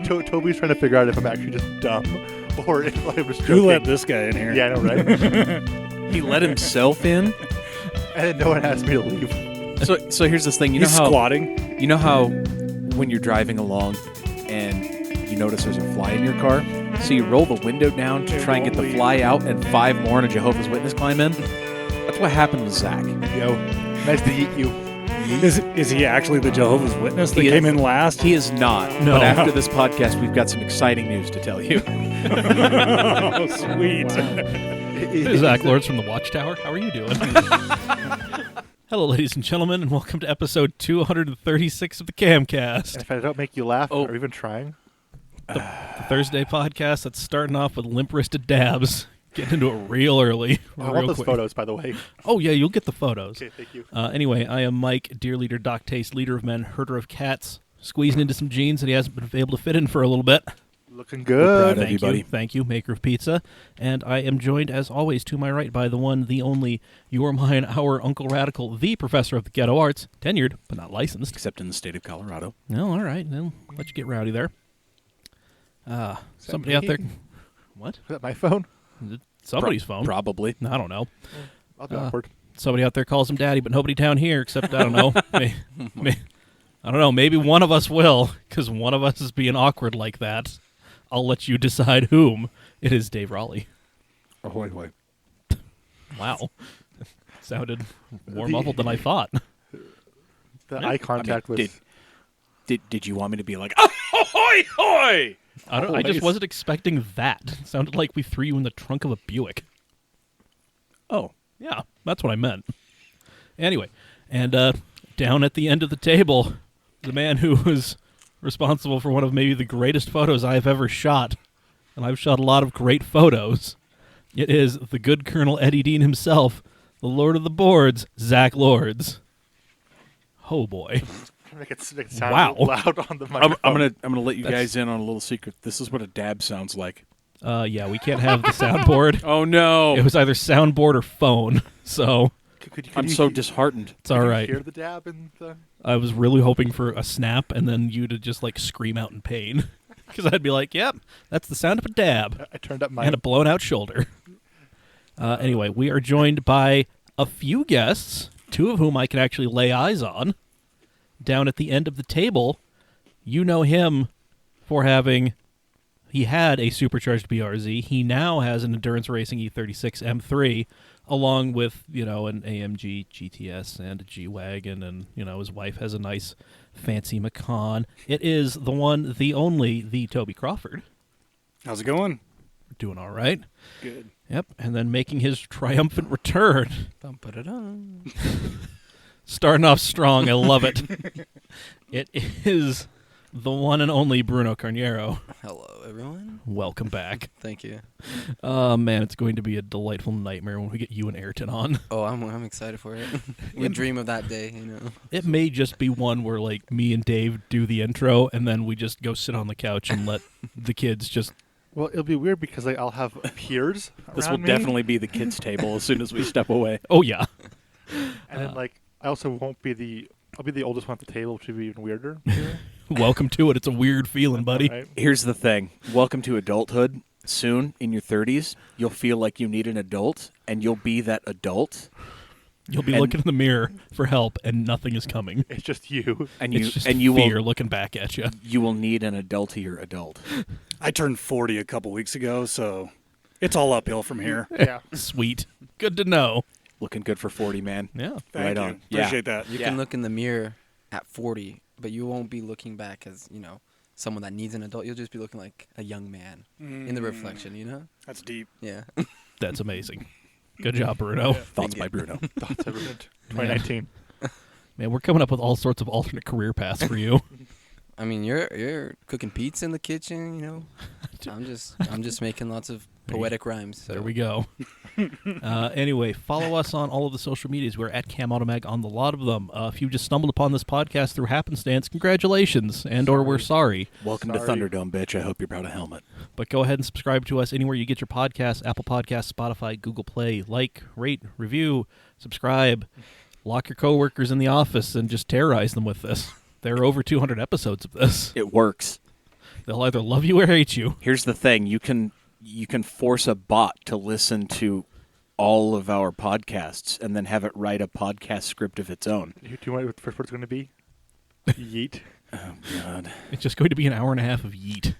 Toby's trying to figure out if I'm actually just dumb or if I was joking. Who let this guy in here? Yeah, I know, right? He let himself in. And then no one asked me to leave. So here's this thing. You know He's how squatting. You know how when you're driving along and you notice there's a fly in your car, so you roll the window down to try and get the fly out, and 5 more and a Jehovah's Witness climb in. That's what happened with Zach. Yo, nice to meet you. Is he actually the Jehovah's Witness that came in last? He is not. No. But after this podcast, we've got some exciting news to tell you. Oh, sweet. Hey, Zach Lords from the Watchtower. How are you doing? Hello, ladies and gentlemen, and welcome to episode 236 of the CAMcast. And if I don't make you laugh or even trying. The Thursday podcast that's starting off with limp-wristed dabs. Getting into it real early. I want those quick. photos, by the way. Oh, yeah, you'll get the photos. Okay, thank you. Anyway, I am Mike, dear leader, doc taste, leader of men, herder of cats, squeezing into some jeans that he hasn't been able to fit in for a little bit. Looking good. Thank you, maker of pizza. And I am joined, as always, to my right by the one, the only, your, mine, our Uncle Radical, the professor of the ghetto arts, tenured, but not licensed. Except in the state of Colorado. No, all right. I'll let you get rowdy there. Somebody out there. What? Is that my phone? Somebody's phone. Probably. I don't know. I'll be awkward. Somebody out there calls him daddy, but nobody down here except, I don't know. I don't know. Maybe one of us will, because one of us is being awkward like that. I'll let you decide whom. It is Dave Raleigh. Ahoy, hoy. Wow. Sounded more muffled than I thought. The eye contact was... Did you want me to be like, ahoy, hoy? I just wasn't expecting that. It sounded like we threw you in the trunk of a Buick. Oh. Yeah, that's what I meant. Anyway, and down at the end of the table, the man who was responsible for one of maybe the greatest photos I have ever shot, and I've shot a lot of great photos. It is the good Colonel Eddie Dean himself, the Lord of the Boards, Zach Lords. Oh boy. Make it sound loud on the microphone. I'm gonna let you guys in on a little secret. This is what a dab sounds like. Yeah, we can't have the soundboard. Oh no! It was either soundboard or phone, so I'm so disheartened. It's all right. Hear the dab and the... I was really hoping for a snap and then you to just like scream out in pain, because I'd be like, "Yep, that's the sound of a dab." I turned up my and a blown out shoulder. Anyway, we are joined by a few guests, 2 of whom I can actually lay eyes on. Down at the end of the table, you know him for having... He had a supercharged BRZ. He now has an endurance racing E36 M3, along with, an AMG GTS and a G-Wagon, and, his wife has a nice fancy Macan. It is the one, the only, the Toby Crawford. How's it going? Doing all right. Good. Yep, and then making his triumphant return. Dum-ba-da-dum. Starting off strong, I love it. It is the one and only Bruno Carniero. Hello, everyone. Welcome back. Thank you. Oh, man, it's going to be a delightful nightmare when we get you and Ayrton on. Oh, I'm excited for it. We dream of that day, It may just be one where, like, me and Dave do the intro, and then we just go sit on the couch and let the kids just... Well, it'll be weird because I'll have peers This will around me. definitely be the kids' table as soon as we step away. Oh, yeah. And then, I also won't be the... I'll be the oldest one at the table, which would be even weirder. Welcome to it. It's a weird feeling, buddy. Right? Here's the thing. Welcome to adulthood. Soon, in your 30s, you'll feel like you need an adult, and you'll be that adult. You'll be looking in the mirror for help, and nothing is coming. It's just you. And It's you just and you fear will looking back at you. you will need an adultier adult. I turned 40 a couple weeks ago, so it's all uphill from here. Yeah. Sweet. Good to know. Looking good for 40, man. Yeah. Thank Right you. on. Appreciate that. You can look in the mirror at 40, but you won't be looking back as, someone that needs an adult. You'll just be looking like a young man in the reflection, That's deep. Yeah. That's amazing. Good job, Bruno. Thoughts by Bruno. Thoughts ever in 2019. Man, we're coming up with all sorts of alternate career paths for you. I mean, you're cooking pizza in the kitchen, I'm just making lots of poetic rhymes. So. There we go. Anyway, follow us on all of the social medias. We're at CamAutomag on the lot of them. If you just stumbled upon this podcast through happenstance, congratulations, or we're sorry. Welcome Sorry. to Thunderdome, bitch. I hope you're proud of helmet. But go ahead and subscribe to us anywhere you get your podcasts, Apple Podcasts, Spotify, Google Play. Like, rate, review, subscribe. Lock your coworkers in the office and just terrorize them with this. There are over 200 episodes of this. It works. They'll either love you or hate you. Here's the thing: you can force a bot to listen to all of our podcasts and then have it write a podcast script of its own. Do you know what the first word's going to be? Yeet. Oh God! It's just going to be an hour and a half of yeet.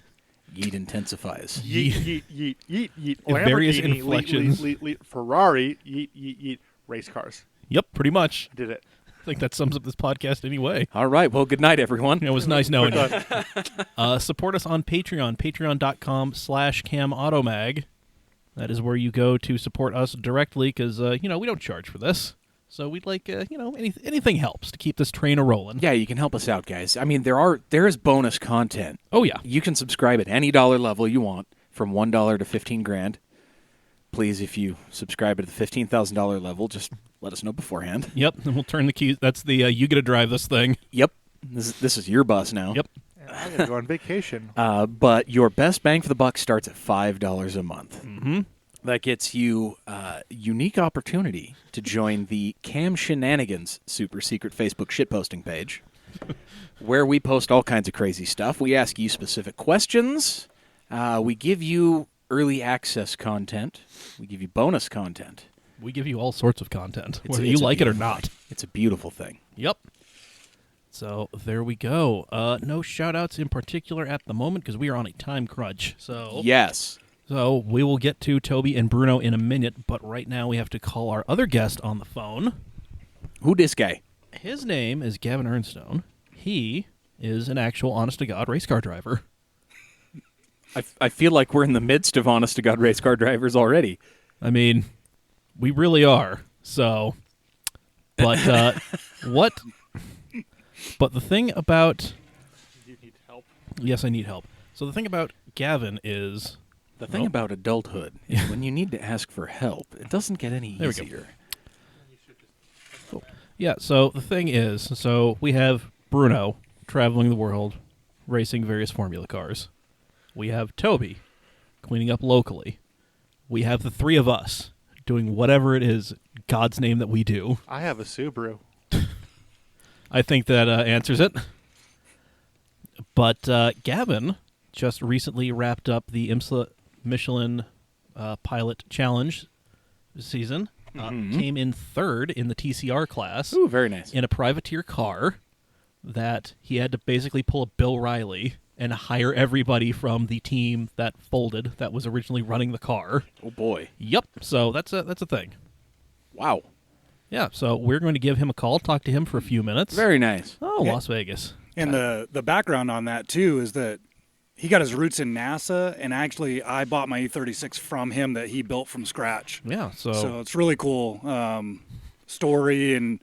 Yeet intensifies. Yeet, yeet, yeet, yeet, yeet. In various Lamborghini, inflections. Leet, Ferrari, yeet, yeet, yeet. Race cars. Yep, pretty much. Did it. I think that sums up this podcast anyway. All right. Well, good night, everyone. It was nice knowing We're you. done. Support us on Patreon, patreon.com/CamAutoMag. That is where you go to support us directly because, we don't charge for this. So we'd like, anything helps to keep this train a-rolling. Yeah, you can help us out, guys. I mean, there is bonus content. Oh, yeah. You can subscribe at any dollar level you want, from $1 to $15,000. Please, if you subscribe at the $15,000 level, just let us know beforehand. Yep, and we'll turn the keys. That's the you get to drive this thing. Yep, this is your bus now. Yep. I'm going to go on vacation. But your best bang for the buck starts at $5 a month. Mm-hmm. That gets you a unique opportunity to join the Cam Shenanigans super secret Facebook shitposting page, where we post all kinds of crazy stuff. We ask you specific questions. We give you early access content. We give you bonus content. We give you all sorts of content, It's- whether it's you a like it or beautiful- not. It's a beautiful thing. Yep. So there we go. No shout-outs in particular at the moment because we are on a time crunch. So Yes. So we will get to Toby and Bruno in a minute, but right now we have to call our other guest on the phone. Who this guy? His name is Gavin Ernstone. He is an actual honest-to-God race car driver. I feel like we're in the midst of honest-to-God race car drivers already. I mean, we really are. So, but what? But the thing about You need help. yes, I need help. So the thing about Gavin is The thing Nope. about adulthood is when you need to ask for help, it doesn't get any There we go. easier. yeah. So the thing is, so we have Bruno traveling the world, racing various Formula cars. We have Toby cleaning up locally. We have the three of us doing whatever it is, God's name, that we do. I have a Subaru. I think that answers it. But Gavin just recently wrapped up the IMSA Michelin Pilot Challenge season. Came in third in the TCR class Ooh, very nice. in a privateer car that he had to basically pull a Bill Riley and hire everybody from the team that folded that was originally running the car. Oh, boy. Yep. So that's a thing. Wow. Yeah. So we're going to give him a call, talk to him for a few minutes. Very nice. Oh, Yeah. Las Vegas. And the background on that too is that he got his roots in NASA, and actually I bought my E36 from him that he built from scratch. Yeah. So it's really cool story, and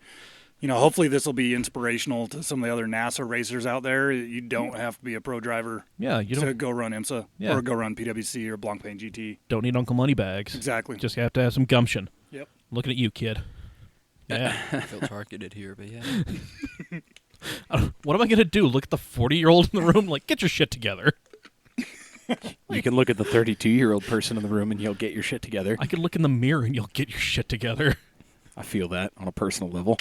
hopefully this will be inspirational to some of the other NASA racers out there. You don't have to be a pro driver yeah, you to don't go run IMSA Yeah. or go run PWC or Blancpain GT. don't need Uncle Moneybags. Exactly. Just have to have some gumption. Yep. Looking at you, kid. Yeah. I feel targeted here, but yeah. What am I going to do? Look at the 40-year-old in the room? Like, get your shit together. You can look at the 32-year-old person in the room and you'll get your shit together. I can look in the mirror and you'll get your shit together. I feel that on a personal level.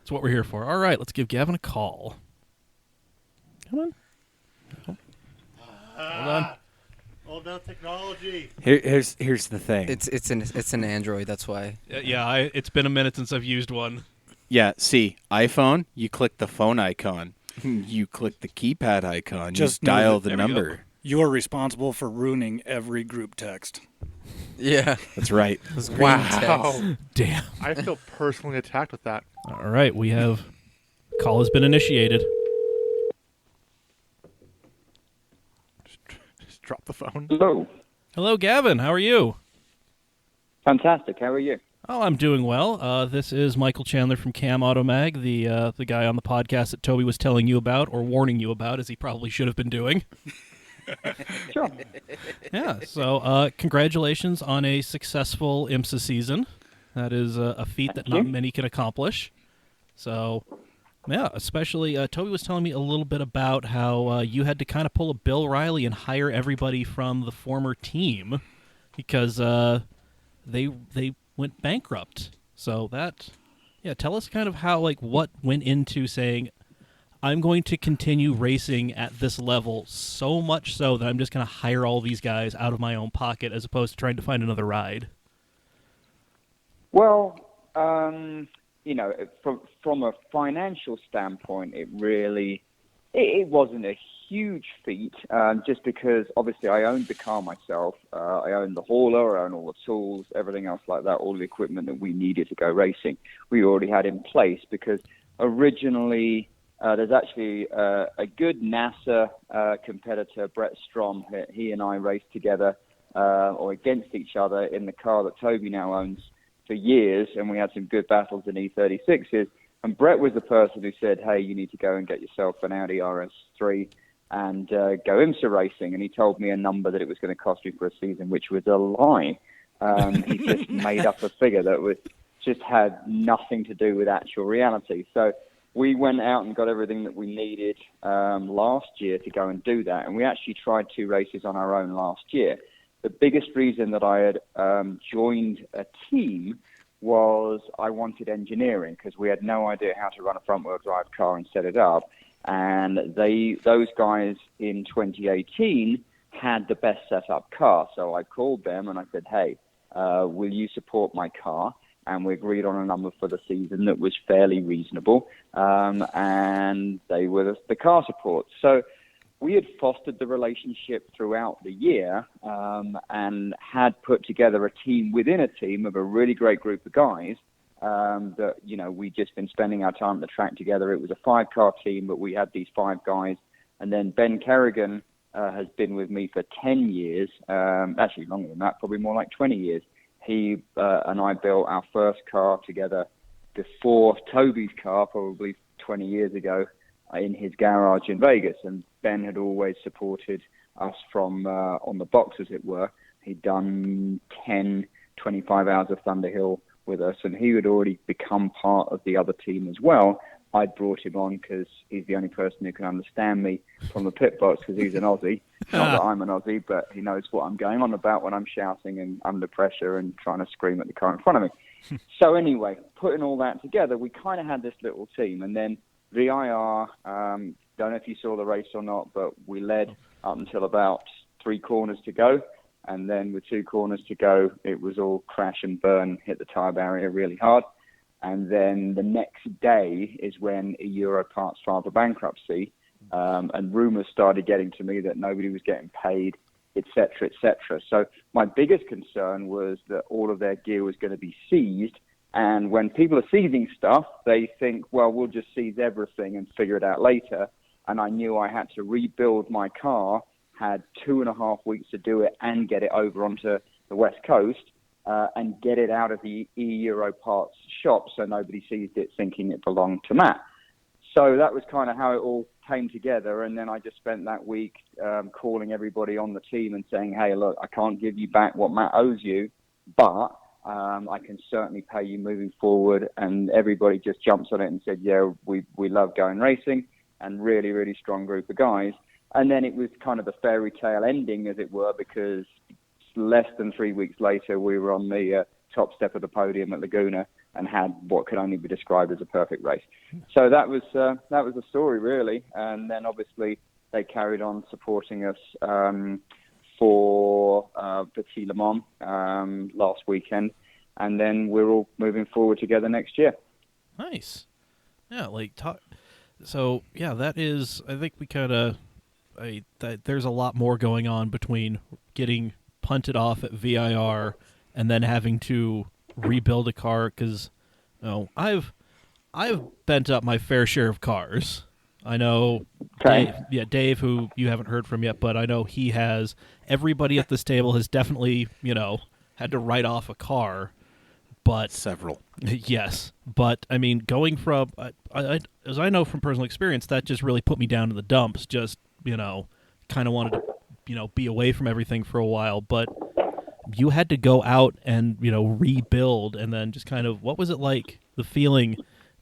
That's what we're here for. All right, let's give Gavin a call. Come on. Oh. Hold on. All about technology. Here's the thing. It's an Android, that's why. Yeah, it's been a minute since I've used one. Yeah, see, iPhone, you click the phone icon. You click the keypad icon. Just you know dial that- the there we go. number. You are responsible for ruining every group text. Yeah. That's right. Those green text. Damn. I feel personally attacked with that. All right, we have... Call has been initiated. Just drop the phone. Hello. Hello, Gavin. How are you? Fantastic. How are you? Oh, I'm doing well. This is Michael Chandler from CamAutoMag, the guy on the podcast that Toby was telling you about, or warning you about, as he probably should have been doing. Sure. Yeah, so congratulations on a successful IMSA season. That is a feat that not you. many can accomplish. So, yeah, especially Toby was telling me a little bit about how you had to kind of pull a Bill Riley and hire everybody from the former team because they went bankrupt. So that, yeah, tell us kind of how, like, what went into saying, I'm going to continue racing at this level, so much so that I'm just going to hire all these guys out of my own pocket as opposed to trying to find another ride? Well, you know, from a financial standpoint, it wasn't a huge feat, just because obviously I owned the car myself. I owned the hauler, I owned all the tools, everything else like that, all the equipment that we needed to go racing. We already had in place because originally there's actually a good NASA competitor, Brett Strom. He and I raced together or against each other in the car that Toby now owns for years, and we had some good battles in E36s. And Brett was the person who said, hey, you need to go and get yourself an Audi RS3 and go IMSA racing. And he told me a number that it was going to cost me for a season, which was a lie. He just made up a figure that just had nothing to do with actual reality. So we went out and got everything that we needed last year to go and do that. And we actually tried 2 races on our own last year. The biggest reason that I had joined a team was I wanted engineering, because we had no idea how to run a front-wheel drive car and set it up. And those guys in 2018 had the best set-up car. So I called them and I said, hey, will you support my car? And we agreed on a number for the season that was fairly reasonable. And they were the car support. So we had fostered the relationship throughout the year and had put together a team within a team of a really great group of guys that, you know, we'd just been spending our time at the track together. It was a 5-car team, but we had these 5 guys. And then Ben Kerrigan has been with me for 10 years, actually longer than that, probably more like 20 years. He and I built our first car together before Toby's car, probably 20 years ago, in his garage in Vegas. And Ben had always supported us from on the box, as it were. He'd done 10, 25 hours of Thunderhill with us, and he had already become part of the other team as well. I brought him on because he's the only person who can understand me from the pit box, because he's an Aussie. Not that I'm an Aussie, but he knows what I'm going on about when I'm shouting and under pressure and trying to scream at the car in front of me. So anyway, putting all that together, we kind of had this little team. And then VIR, don't know if you saw the race or not, but we led up until about 3 corners to go. And then with 2 corners to go, it was all crash and burn, hit the tyre barrier really hard. And then the next day is when Euro Parts filed for bankruptcy, and rumours started getting to me that nobody was getting paid, et cetera, et cetera. So my biggest concern was that all of their gear was going to be seized. And when people are seizing stuff, they think, well, we'll just seize everything and figure it out later. And I knew I had to rebuild my car, had 2.5 weeks to do it and get it over onto the West Coast. And get it out of the Euro Parts shop so nobody seized it thinking it belonged to Matt. So that was kind of how it all came together. And then I just spent that week calling everybody on the team and saying, hey, look, I can't give you back what Matt owes you, but I can certainly pay you moving forward. And everybody just jumps on it and said, yeah, we love going racing, and really, really strong group of guys. And then it was kind of the fairy tale ending, as it were, because less than 3 weeks later, we were on the top step of the podium at Laguna and had what could only be described as a perfect race. So that was the story, really. And then obviously they carried on supporting us for Petit Le Mans last weekend, and then we're all moving forward together next year. Nice. Yeah, so yeah, that is. I think we kind of. There's a lot more going on between getting punted off at VIR and then having to rebuild a car, because I've bent up my fair share of cars. I know Dave, who you haven't heard from yet, but I know he has. Everybody at this table has definitely, had to write off a car. But several. Yes. But I mean, going from as I know from personal experience, that just really put me down in the dumps. Just, kind of wanted to be away from everything for a while, but you had to go out and, rebuild, and then just kind of, what was it like, the feeling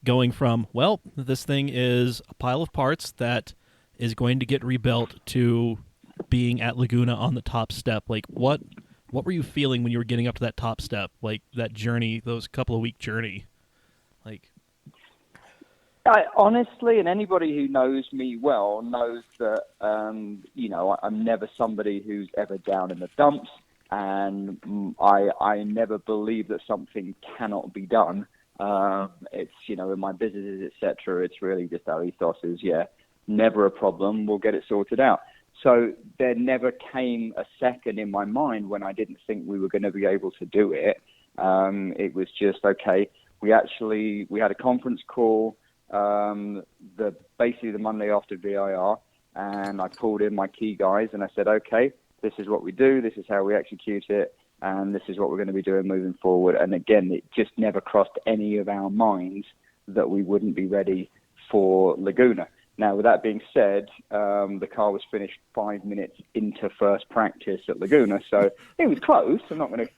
going from, well, this thing is a pile of parts that is going to get rebuilt, to being at Laguna on the top step? Like, what were you feeling when you were getting up to that top step, like that journey, those couple of week journey? Like, Honestly, and anybody who knows me well knows that, I'm never somebody who's ever down in the dumps, and I never believe that something cannot be done. It's, in my businesses, etc., it's really just our ethos is, never a problem, we'll get it sorted out. So there never came a second in my mind when I didn't think we were going to be able to do it. It was just, okay, we had a conference call basically the Monday after VIR, and I pulled in my key guys and I said, okay, this is what we do, this is how we execute it, and this is what we're going to be doing moving forward. And again, it just never crossed any of our minds that we wouldn't be ready for Laguna. Now, with that being said, the car was finished 5 minutes into first practice at Laguna, so it was close. I'm not going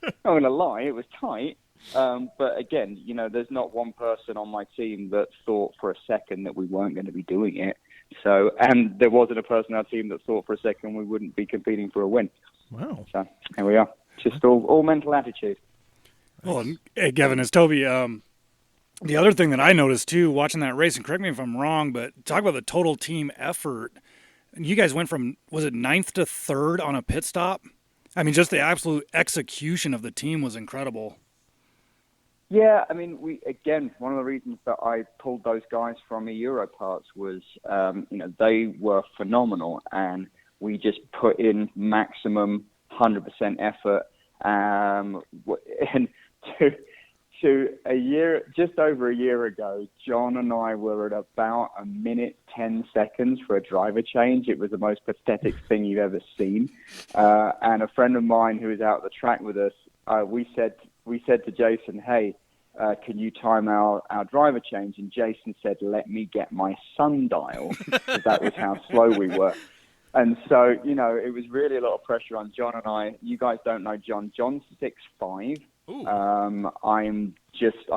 to lie, it was tight. But again, there's not one person on my team that thought for a second that we weren't going to be doing it. So, and there wasn't a person on our team that thought for a second we wouldn't be competing for a win. Wow. So here we are. Just all mental attitude. Well, and, hey, Gavin, it's Toby. The other thing that I noticed too, watching that race, and correct me if I'm wrong, but talk about the total team effort. You guys went from, was it 9th to 3rd on a pit stop? I mean, just the absolute execution of the team was incredible. Yeah, I mean, one of the reasons that I pulled those guys from Euro Parts was, they were phenomenal, and we just put in maximum 100% effort. And to just over a year ago, John and I were at about 1 minute 10 seconds for a driver change. It was the most pathetic thing you've ever seen. And a friend of mine who was out at the track with us, we said to Jason, hey, can you time our driver change? And Jason said, let me get my sundial, because that was how slow we were. And so, it was really a lot of pressure on John and I. You guys don't know John. John's 6'5". I'm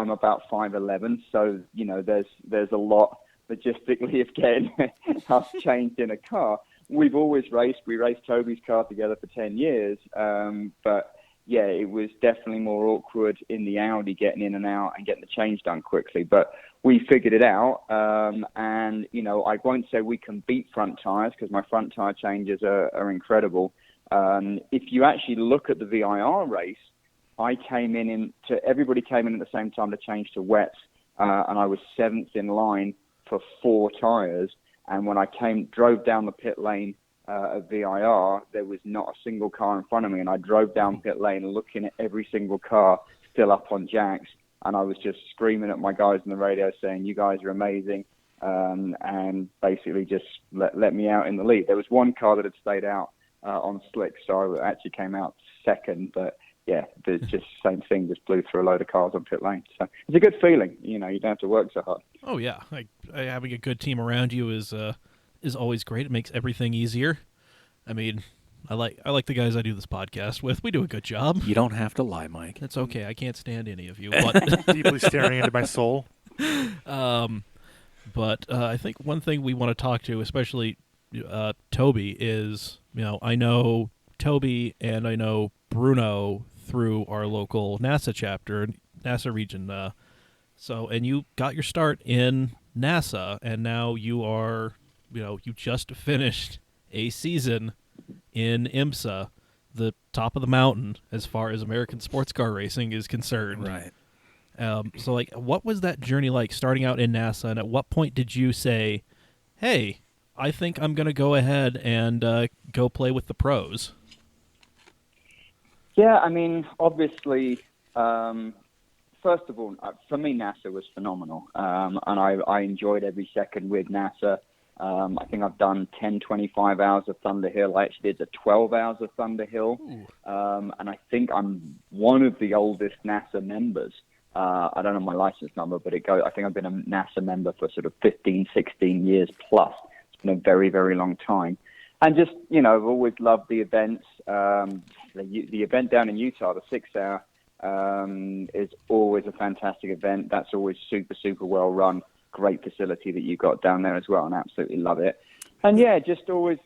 about 5'11", so there's a lot logistically of getting us changed in a car. We've always raced. We raced Toby's car together for 10 years, but yeah, it was definitely more awkward in the Audi getting in and out and getting the change done quickly. But we figured it out, and I won't say we can beat front tires because my front tire changes are incredible. If you actually look at the VIR race, everybody came in at the same time to change to wets, and I was 7th in line for 4 tires. And when I drove down the pit lane at VIR, there was not a single car in front of me, and I drove down pit lane looking at every single car still up on jacks, and I was just screaming at my guys on the radio saying, you guys are amazing, and basically just let me out in the lead. There was one car that had stayed out on slick, so I actually came out second, but yeah, there's just the same thing, just blew through a load of cars on pit lane. So it's a good feeling, you don't have to work so hard. Oh yeah, having a good team around you is always great. It makes everything easier. I mean, I like the guys I do this podcast with. We do a good job. You don't have to lie, Mike. It's okay. I can't stand any of you. But Deeply staring into my soul. But I think one thing we want to talk to, especially Toby, is, I know Toby and I know Bruno through our local NASA chapter, NASA region. And you got your start in NASA, and now you are, you just finished a season in IMSA, the top of the mountain as far as American sports car racing is concerned. Right. So, what was that journey like starting out in NASA, and at what point did you say, hey, I think I'm going to go ahead and go play with the pros? Yeah, I mean, obviously, first of all, for me, NASA was phenomenal, and I enjoyed every second with NASA. I think I've done 10, 25 hours of Thunderhill. I actually did the 12 hours of Thunderhill, and I think I'm one of the oldest NASA members. I don't know my license number, but I think I've been a NASA member for sort of 15, 16 years plus. It's been a very, very long time. And just, I've always loved the events. The event down in Utah, the 6 hour, is always a fantastic event. That's always super, super well run. Great facility that you got down there as well, and absolutely love it. And yeah, just always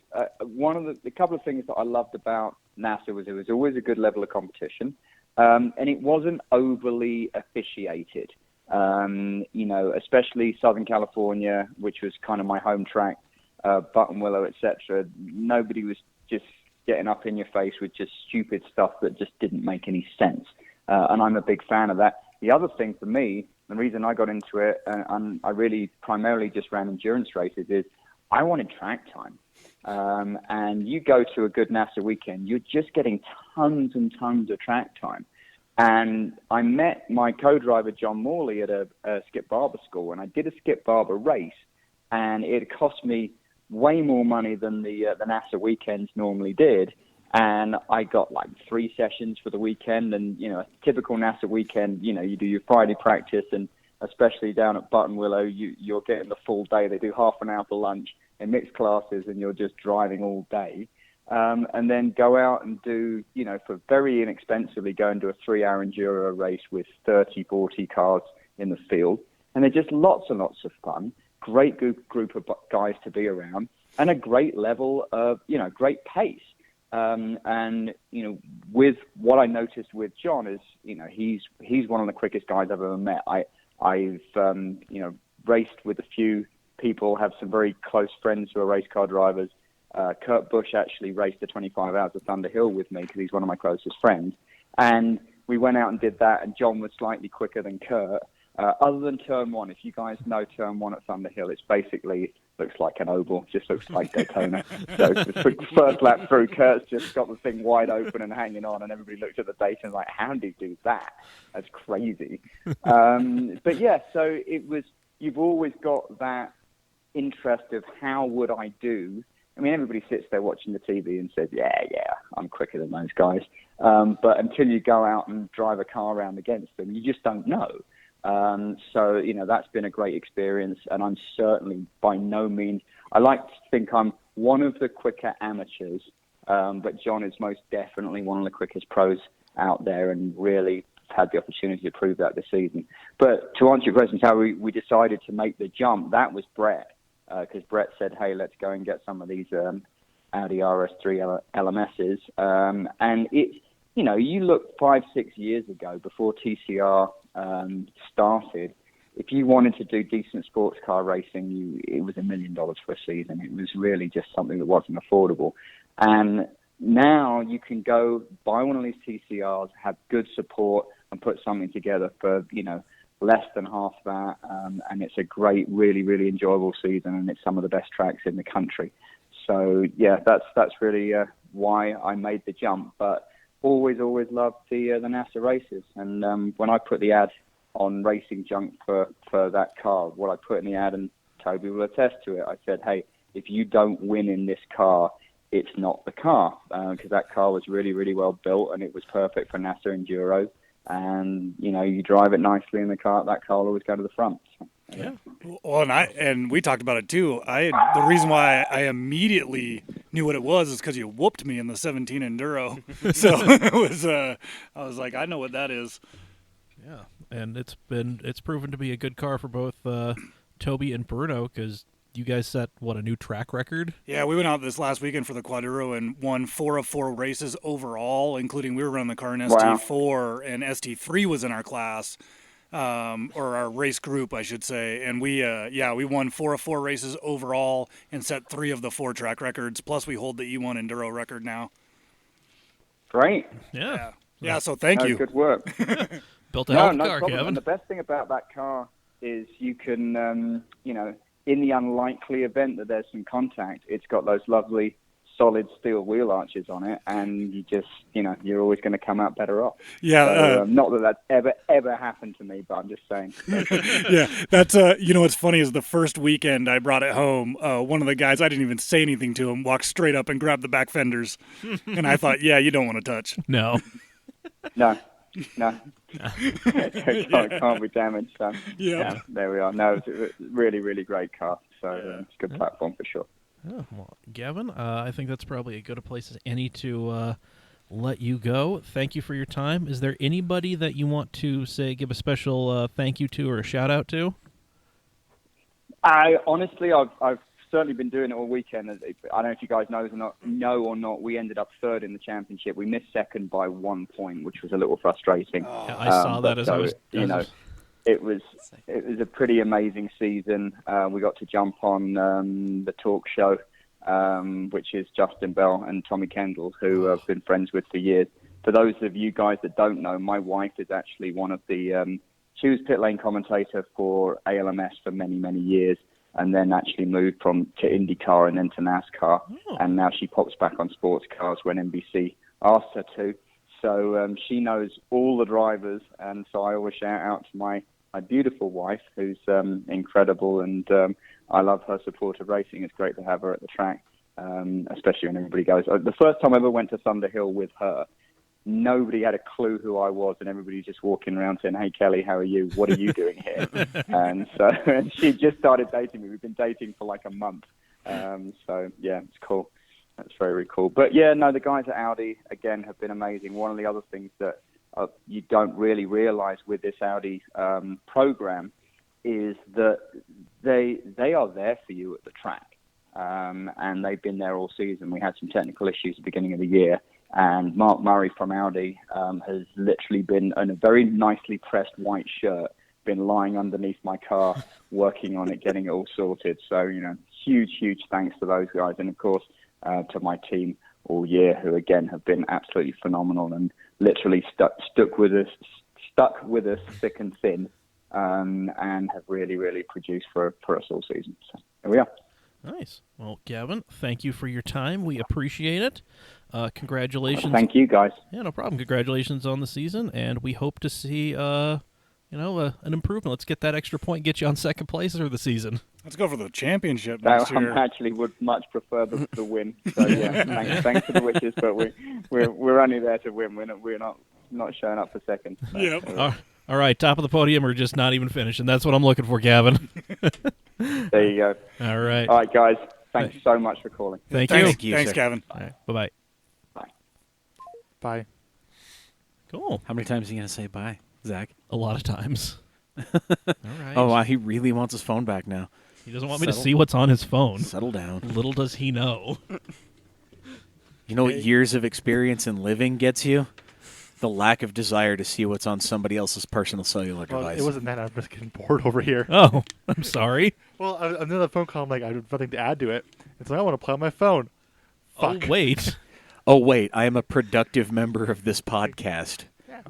one of the couple of things that I loved about NASA was it was always a good level of competition, and it wasn't overly officiated. You know, especially Southern California, which was kind of my home track, Buttonwillow, etc. Nobody was just getting up in your face with just stupid stuff that just didn't make any sense. And I'm a big fan of that. The other thing for me, the reason I got into it, and I really primarily just ran endurance races, is I wanted track time. And you go to a good NASA weekend, you're just getting tons and tons of track time. And I met my co-driver, John Morley, at a Skip Barber school, and I did a Skip Barber race, and it cost me way more money than the NASA weekends normally did. And I got like 3 sessions for the weekend, and, you know, a typical NASA weekend, you know, you do your Friday practice, and especially down at Buttonwillow, you're getting the full day. They do half an hour for lunch in mixed classes, and you're just driving all day. And then go out and do, you know, for very inexpensively, go and do a 3-hour enduro race with 30, 40 cars in the field. And they're just lots and lots of fun, great group of guys to be around, and a great level of, you know, great pace. And, you know, with what I noticed with John is, you know, he's one of the quickest guys I've ever met. I've you know, raced with a few people, have some very close friends who are race car drivers. Kurt Busch actually raced the 25 Hours of Thunder Hill with me because he's one of my closest friends. And we went out and did that, and John was slightly quicker than Kurt. Other than turn 1, if you guys know turn 1 at Thunder Hill, it's basically looks like an oval, just looks like Daytona. So the first lap through, Kurt's just got the thing wide open and hanging on, and everybody looks at the data and like, how do you do that? That's crazy. But yeah, so it was, you've always got that interest of how would I do. I mean, everybody sits there watching the TV and says, yeah, I'm quicker than those guys. But until you go out and drive a car around against them, you just don't know. So, you know, that's been a great experience, and I'm certainly by no means, I like to think I'm one of the quicker amateurs, but John is most definitely one of the quickest pros out there, and really had the opportunity to prove that this season. But to answer your question, how we decided to make the jump, that was Brett, because Brett said, hey, let's go and get some of these Audi RS3 LMSs, and it's, you know, you look 5-6 years ago, before TCR started, if you wanted to do decent sports car racing, it was $1 million for a season. It was really just something that wasn't affordable. And now you can go buy one of these TCRs, have good support, and put something together for, you know, less than half that. And it's a great, really, really enjoyable season, and it's some of the best tracks in the country. So, yeah, that's really why I made the jump. But always loved the NASA races. And when I put the ad on Racing Junk for that car, what I put in the ad, and Toby will attest to it, I said, hey, if you don't win in this car, it's not the car, because that car was really, really well built, and it was perfect for NASA Enduro. And, you know, you drive it nicely in the car, that car will always go to the front. So, Yeah. Well, and we talked about it too. The reason why I immediately knew what it was is because you whooped me in the 17 Enduro. So it was, I was like, I know what that is. Yeah, and it's proven to be a good car for both Toby and Bruno, because you guys set a new track record. Yeah, we went out this last weekend for the Quaduro and won 4 of 4 races overall, including we were running the car in ST4, and ST3 was in our class. Or our race group, I should say, and we won 4 of 4 races overall and set 3 of the 4 track records. Plus, we hold the E1 Enduro record now. Great. Yeah. So thank you. Good work. Built a hell of a no car, problem. Gavin. And the best thing about that car is you can, you know, in the unlikely event that there's some contact, it's got those lovely solid steel wheel arches on it, and you just, you know, you're always going to come out better off. Yeah. So, not that that's ever happened to me, but I'm just saying. Yeah, that's, you know, what's funny is the first weekend I brought it home, one of the guys, I didn't even say anything to him, walked straight up and grabbed the back fenders. And I thought, yeah, you don't want to touch. No. No. It can't be damaged. So, yeah, there we are. No, it's a really, really great car. So it's a good platform for sure. Oh, well, Gavin, I think that's probably as good a place as any to let you go. Thank you for your time. Is there anybody that you want to give a special thank you to or a shout out to? Honestly, I've certainly been doing it all weekend. I don't know if you guys know or not. We ended up 3rd in the championship. We missed 2nd by 1 point, which was a little frustrating. Yeah, I saw that as I was. You know, it was a pretty amazing season. We got to jump on the talk show, which is Justin Bell and Tommy Kendall, who I've been friends with for years. For those of you guys that don't know, my wife is actually one of the she was pit lane commentator for ALMS for many, many years, and then actually moved to IndyCar and then to NASCAR. And now she pops back on sports cars when NBC asks her to. So she knows all the drivers, and so I always shout out to my beautiful wife, who's incredible, and I love her support of racing. It's great to have her at the track, especially when everybody goes. The first time I ever went to Thunderhill with her, nobody had a clue who I was, and everybody just walking around saying, "Hey, Kelly, how are you? What are you doing here?" And she just started dating me. We've been dating for like a month. So, yeah, it's cool. That's very, very cool. But, yeah, no, the guys at Audi, again, have been amazing. One of the other things that you don't really realize with this Audi program is that they are there for you at the track. And they've been there all season. We had some technical issues at the beginning of the year. And Mark Murray from Audi has literally been in a very nicely pressed white shirt, been lying underneath my car, working on it, getting it all sorted. So, huge, huge thanks to those guys. And, of course, to my team all year, who, again, have been absolutely phenomenal and literally stuck with us thick and thin, and have really, really produced for us all season. So, here we are. Nice. Well, Gavin, thank you for your time. We appreciate it. Congratulations. Thank you, guys. Yeah, no problem. Congratulations on the season, and we hope to see, an improvement. Let's get that extra point, get you on second place for the season. Let's go for the championship next year. I actually would much prefer the win. So yeah, thanks for the wishes, but we're only there to win. We're not showing up for second. So. Yep. All right, top of the podium or just not even finishing. That's what I'm looking for, Gavin. There you go. All right. All right, guys. Thanks so much for calling. Thank you. Thanks, sir. Gavin. All right, bye-bye. Bye. Cool. How many times are you going to say bye, Zach? A lot of times. All right. Oh, wow, he really wants his phone back now. He doesn't want me to see what's on his phone. Settle down. Little does he know. You know what years of experience in living gets you? The lack of desire to see what's on somebody else's personal cellular Well, device. it wasn't that. I'm just getting bored over here. Oh, I'm sorry. Well, another phone call. I'm like, I have nothing to add to it. It's like, I want to play on my phone. Fuck. Oh, wait. Oh, wait, I am a productive member of this podcast. Yeah.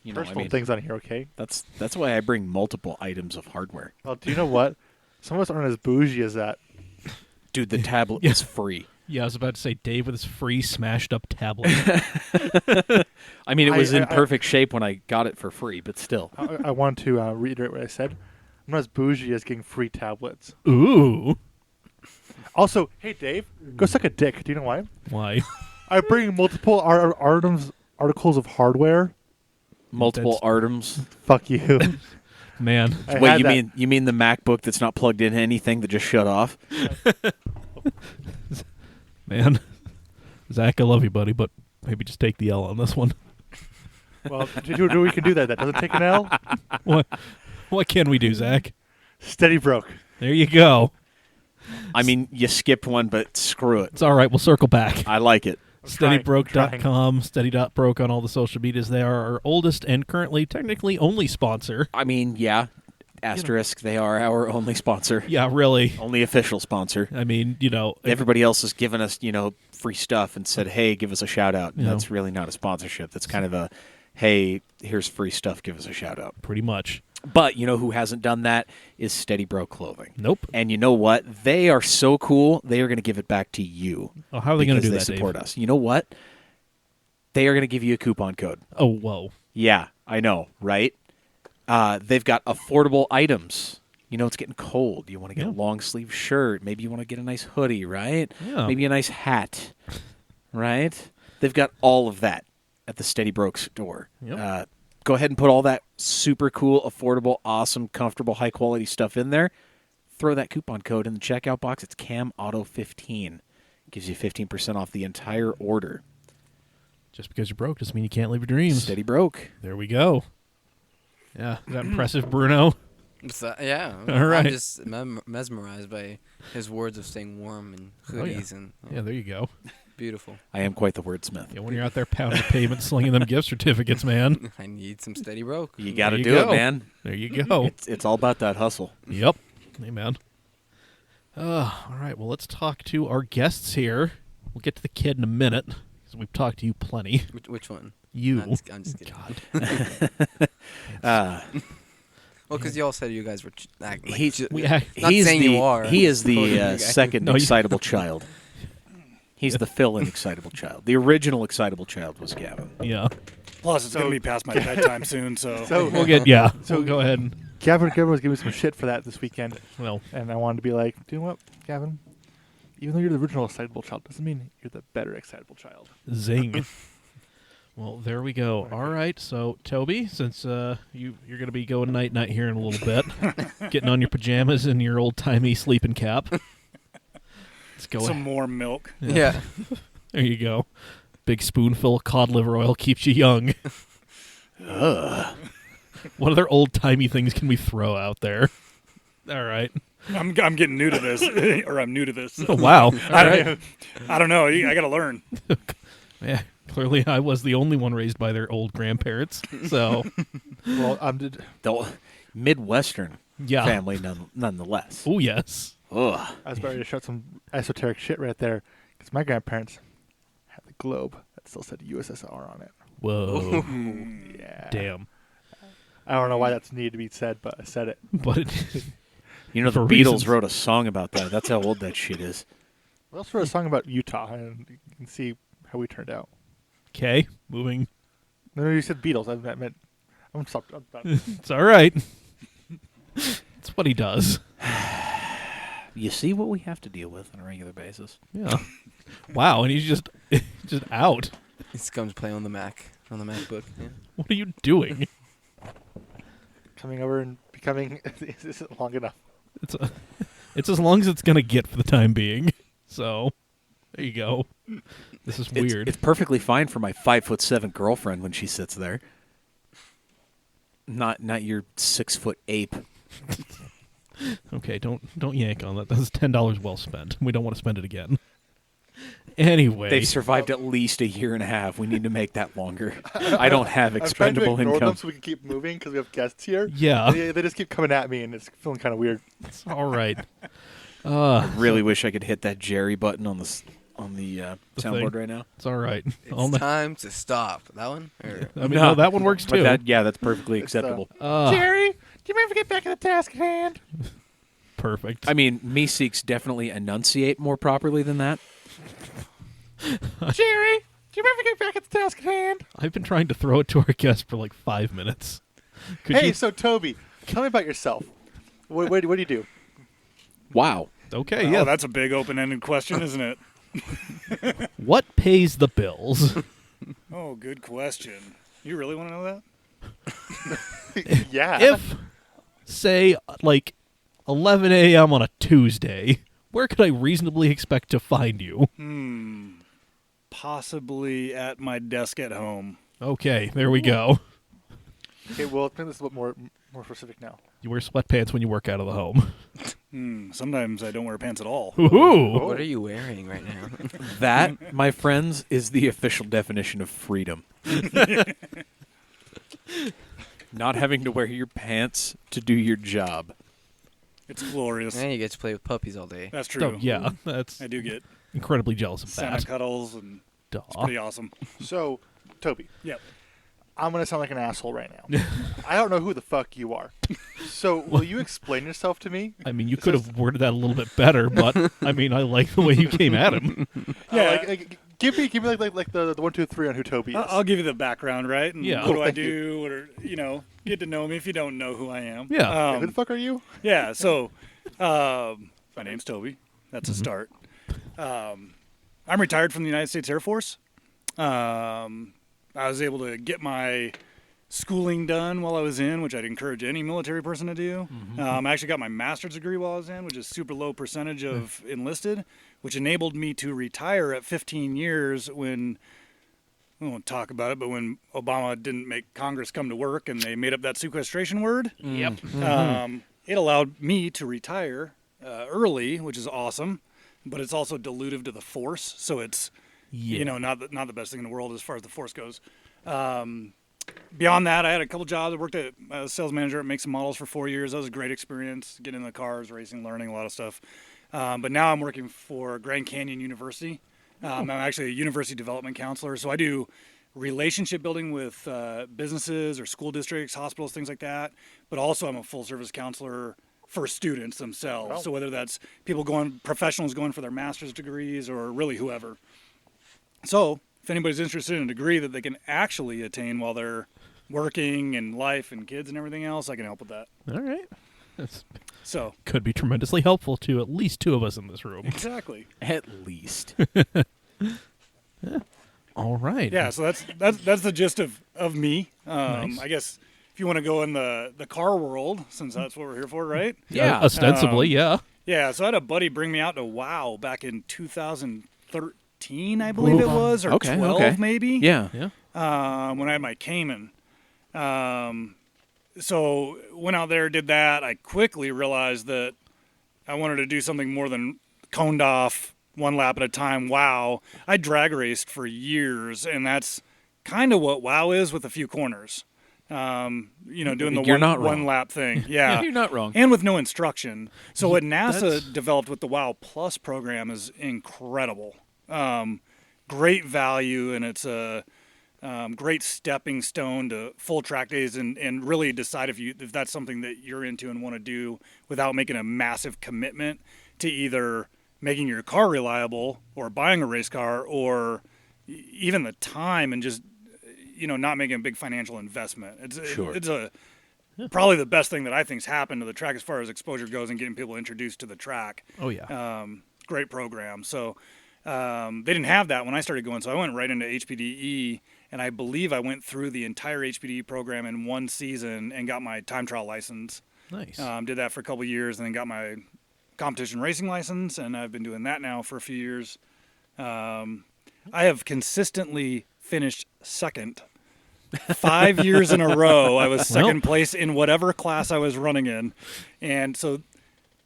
You know, Personal things on here, okay? That's why I bring multiple items of hardware. Well, do you know what? Some of us aren't as bougie as that. Dude, the tablet is free. Yeah, I was about to say Dave with his free smashed-up tablet. I mean, it was in perfect shape when I got it for free, but still. I want to reiterate what I said. I'm not as bougie as getting free tablets. Ooh. Also, hey, Dave, go suck a dick. Do you know why? Why? I bring multiple articles of hardware. Multiple items. Fuck you. Man. Wait, you mean the MacBook that's not plugged into anything that just shut off? Man. Zach, I love you, buddy, but maybe just take the L on this one. Well, we can do that. That doesn't take an L. What can we do, Zach? Steady broke. There you go. I mean, you skipped one, but screw it. It's all right. We'll circle back. I like it. SteadyBroke.com, Steady.broke on all the social medias. They are our oldest and currently technically only sponsor. I mean, yeah. Asterisk, they are our only sponsor. Yeah, really. Only official sponsor. I mean, everybody else has given us, free stuff and said, hey, give us a shout out. And Yeah. that's really not a sponsorship. That's kind of a, hey, here's free stuff, give us a shout out. pretty much. But you know who hasn't done that is Steady Bro Clothing. Nope. And you know what? They are so cool, they are going to give it back to you. Oh, how are they going to do that, They support Dave? us. You know what? They are going to give you a coupon code. Oh, whoa. Yeah, I know, right? They've got affordable items. It's getting cold. You want to get a long sleeve shirt. Maybe you want to get a nice hoodie, right? Yeah. Maybe a nice hat, right? They've got all of that at the Steady Broke store. Yep. Go ahead and put all that super cool, affordable, awesome, comfortable, high-quality stuff in there. Throw that coupon code in the checkout box. It's CAMAuto15. Gives you 15% off the entire order. Just because you're broke doesn't mean you can't live your dreams. Steady Broke. There we go. Yeah. Is that impressive, Bruno? Yeah. All right. I'm just mesmerized by his words of staying warm and hoodies. Yeah, there you go. Beautiful. I am quite the wordsmith. Yeah, when you're out there pounding the pavement, slinging them gift certificates, man. I need some steady broke. You got to you do go. it, man. There you go. It's all about that hustle. Yep. Hey, man. All right, well, let's talk to our guests here. We'll get to the kid in a minute, because we've talked to you plenty. Which one? You. I'm just kidding. God. Well, because you all said you guys were He's not he's saying the you are. he is Quoting you the guys. second No, you- excitable child. He's the fill-in excitable child. The original excitable child was Gavin. Yeah. Plus, it's going to be past my bedtime soon, so. We'll get, yeah. So- So go ahead and, Gavin was giving me some shit for that this weekend, well, and I wanted to be like, you know what, Gavin? Even though you're the original excitable child, doesn't mean you're the better excitable child. zing. Well, there we go. All right, so Toby, since you're going to be going night-night here in a little bit, getting on your pajamas and your old-timey sleeping cap. Let's go Some ahead. more milk. Yeah. There you go. Big spoonful of cod liver oil keeps you young. What other old-timey things can we throw out there? All right. I'm getting new to this, or I'm new to this. Oh, wow. All right. I don't know. I got to learn. Yeah, clearly I was the only one raised by their old grandparents. So, Well, The Midwestern yeah. family, nonetheless. Oh, yes. Ugh. I was about to shout some esoteric shit right there, because my grandparents had the globe that still said USSR on it. Whoa. Yeah. Damn. I don't know why that's needed to be said, but I said it. But You know, the For Beatles reasons. wrote a song about that. That's how old that shit is. We also wrote a song about Utah, and you can see how we turned out. okay, moving. No, you said Beatles. I meant. I'm done. It's all right. It's what he does. You see what we have to deal with on a regular basis. Yeah. Wow, and he's just out. He's come to play on the MacBook. Yeah. What are you doing? Coming over and becoming. This isn't long enough. It's as long as it's gonna get for the time being. So, there you go. This is weird. It's perfectly fine for my 5'7" girlfriend when she sits there. Not your 6-foot ape. Okay, don't yank on that. That's $10 well spent. We don't want to spend it again. Anyway, They've survived at least a year and a half. We need to make that longer. I don't have expendable I'm trying to ignore income. them so we can keep moving because we have guests here. yeah, They just keep coming at me, and it's feeling kind of weird. it's all right. I really wish I could hit that Jerry button on the The soundboard thing. right now. It's all right. It's time to stop. That one? Or, I mean, no, that one works But too. that's perfectly It's, acceptable. Jerry, do you mind if we get back to the task at hand? Perfect. I mean, Meeseeks definitely enunciate more properly than that. Jerry, do you mind if we get back at the task at hand? I've been trying to throw it to our guest for like 5 minutes. Could Hey, you? so Toby, tell me about yourself. What do you do? Wow. Okay, Oh, yeah. that's a big open-ended question, isn't it? What pays the bills? Oh, good question. You really want to know that? Yeah. If, say, like 11 a.m. on a Tuesday, where could I reasonably expect to find you? Possibly at my desk at home. Okay, there we go. Okay, well, I think this is a bit more specific now. You wear sweatpants when you work out of the home. Sometimes I don't wear pants at all. Ooh. what are you wearing right now? That, my friends, is the official definition of freedom. Not having to wear your pants to do your job. It's glorious. And you get to play with puppies all day. That's true. So, yeah, that's I do get incredibly jealous of Santa that. cuddles, and Duh. it's pretty awesome. So, Toby, Yep. I'm going to sound like an asshole right now. I don't know who the fuck you are. So, will you explain yourself to me? I mean, you could have worded that a little bit better, but I mean, I like the way you came at him. Yeah. Like, give me like the 1, 2, 3 on who Toby is. I'll give you the background, right? And Yeah. what do Cool, I thank do? What are, get to know me if you don't know who I am. Yeah. Who the fuck are you? Yeah, so my name's Toby. That's a start. I'm retired from the United States Air Force. I was able to get my schooling done while I was in, which I'd encourage any military person to do. I actually got my master's degree while I was in, which is super low percentage of enlisted, which enabled me to retire at 15 years when, I won't talk about it, but when Obama didn't make Congress come to work and they made up that sequestration word. Yep. It allowed me to retire early, which is awesome, but it's also dilutive to the force. So it's Yeah. You know, not the best thing in the world as far as the force goes. Beyond that, I had a couple jobs. I worked as a sales manager at Make Some Models for 4 years. That was a great experience, getting in the cars, racing, learning a lot of stuff. But now I'm working for Grand Canyon University. I'm actually a university development counselor, so I do relationship building with businesses or school districts, hospitals, things like that. But also I'm a full-service counselor for students themselves. Oh. So whether that's professionals going for their master's degrees, or really whoever. So if anybody's interested in a degree that they can actually attain while they're working and life and kids and everything else, I can help with that. All right. That's So could be tremendously helpful to at least two of us in this room. exactly. At least. All right. Yeah, so that's the gist of me. Nice. I guess if you want to go in the car world, since that's what we're here for, right? Yeah. Ostensibly, yeah. Yeah, so I had a buddy bring me out to WOW back in 2013, I believe it was, or Okay, 12 okay. maybe. Yeah. Yeah. When I had my Cayman. So went out there, did that. I quickly realized that I wanted to do something more than coned off one lap at a time. WOW. I drag raced for years, and that's kind of what WOW is with a few corners. Doing the You're not wrong. one lap thing. Yeah. You're not wrong. And with no instruction. So what NASA That's- developed with the WOW Plus program is incredible. Great value, and it's a great stepping stone to full track days, and really decide if that's something that you're into and want to do without making a massive commitment to either making your car reliable or buying a race car, or even the time, and just not making a big financial investment. It's probably the best thing that I think's happened to the track as far as exposure goes and getting people introduced to the track. Oh, yeah. Great program. So they didn't have that when I started going, so I went right into HPDE, and I believe I went through the entire HPDE program in one season and got my time trial license. Nice. Did that for a couple of years, and then got my competition racing license, and I've been doing that now for a few years. I have consistently finished second 5 years in a row. I was second place in whatever class I was running in. And so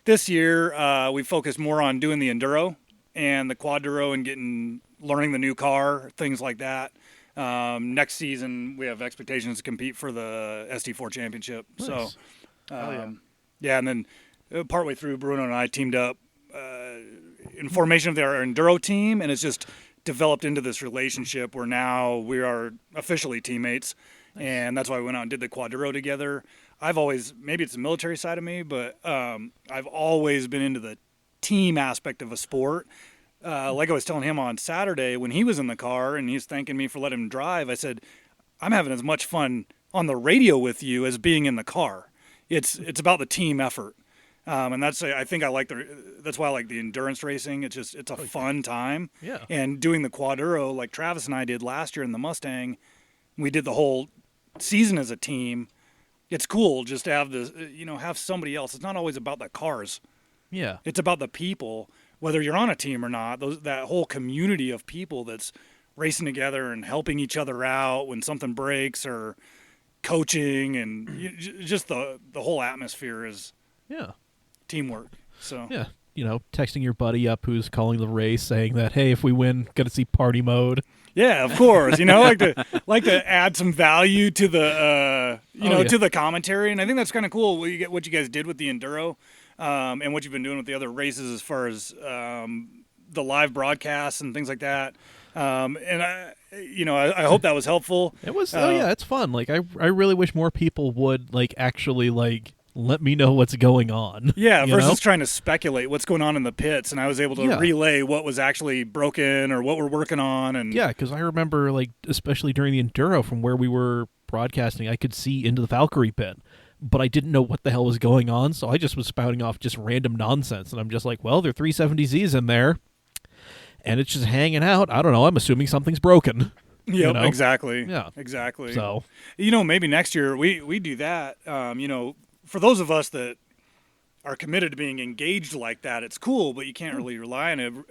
this year we focused more on doing the enduro and the quad-duro and learning the new car, things like that. Next season we have expectations to compete for the ST4 championship. Nice. So yeah. yeah, and then partway through, Bruno and I teamed up in formation of our enduro team, and it's just developed into this relationship where now we are officially teammates. Nice. And that's why we went out and did the quadro together. I've always, maybe it's the military side of me, but I've always been into the team aspect of a sport. Like I was telling him on Saturday when he was in the car and he's thanking me for letting him drive, I said, I'm having as much fun on the radio with you as being in the car. It's about the team effort. And that's why I like the endurance racing. It's a fun time. Yeah. And doing the quaduro like Travis and I did last year in the Mustang, we did the whole season as a team. It's cool just to have have somebody else. It's not always about the cars. Yeah. It's about the people, whether you're on a team or not. That whole community of people that's racing together and helping each other out when something breaks, or coaching, and just the whole atmosphere is Yeah. teamwork. So Yeah. Texting your buddy up who's calling the race, saying that, hey, if we win, gotta see party mode. yeah, of course. like to add some value to the to the commentary, and I think that's kind of cool. What you guys did with the enduro, and what you've been doing with the other races as far as the live broadcasts and things like that. And I hope that was helpful. It was, it's fun. Like, I really wish more people would, actually, let me know what's going on. Yeah, you versus know? trying to speculate what's going on in the pits, and I was able to relay what was actually broken or what we're working on. And Yeah, because I remember, especially during the Enduro, from where we were broadcasting, I could see into the Valkyrie pit, but I didn't know what the hell was going on, so I just was spouting off just random nonsense, and I'm just like, well, there are 370Zs in there, and it's just hanging out. I don't know, I'm assuming something's broken. yeah, exactly. Yeah. Exactly. So, Maybe next year we do that. For those of us that are committed to being engaged like that, it's cool, but you can't really rely on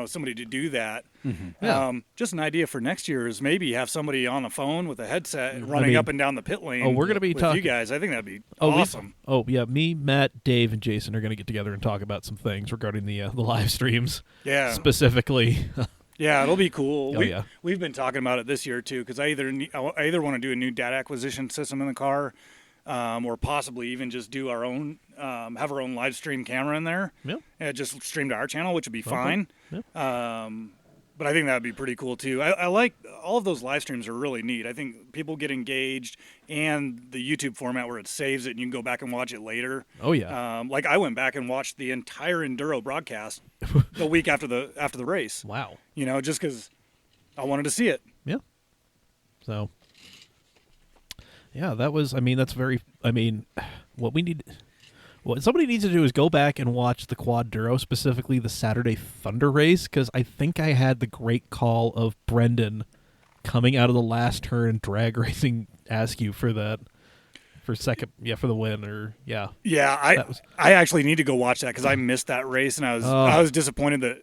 somebody to do that. Mm-hmm. Yeah. Just an idea for next year is maybe have somebody on the phone with a headset running up and down the pit lane. we're gonna be with talking. you guys. I think that'd be awesome. Me, Matt, Dave, and Jason are going to get together and talk about some things regarding the live streams. Yeah. Specifically. Yeah, it'll be cool. Oh, We've been talking about it this year too, because I either want to do a new data acquisition system in the car, or possibly even just do our own, have our own live stream camera in there. Yeah. And just stream to our channel, which would be Okay. fine. Yeah. But I think that would be pretty cool too. I like all of those live streams are really neat. I think people get engaged, and the YouTube format where it saves it and you can go back and watch it later. Oh, yeah. Like I went back and watched the entire Enduro broadcast the week after the race. Wow. You know, just because I wanted to see it. Yeah. So, yeah, that was, that's very, what somebody needs to do is go back and watch the Quad Duro, specifically the Saturday Thunder race, because I think I had the great call of Brendan coming out of the last turn drag racing Askew for that, for the win, or, yeah. Yeah, I actually need to go watch that because I missed that race, and I was disappointed that,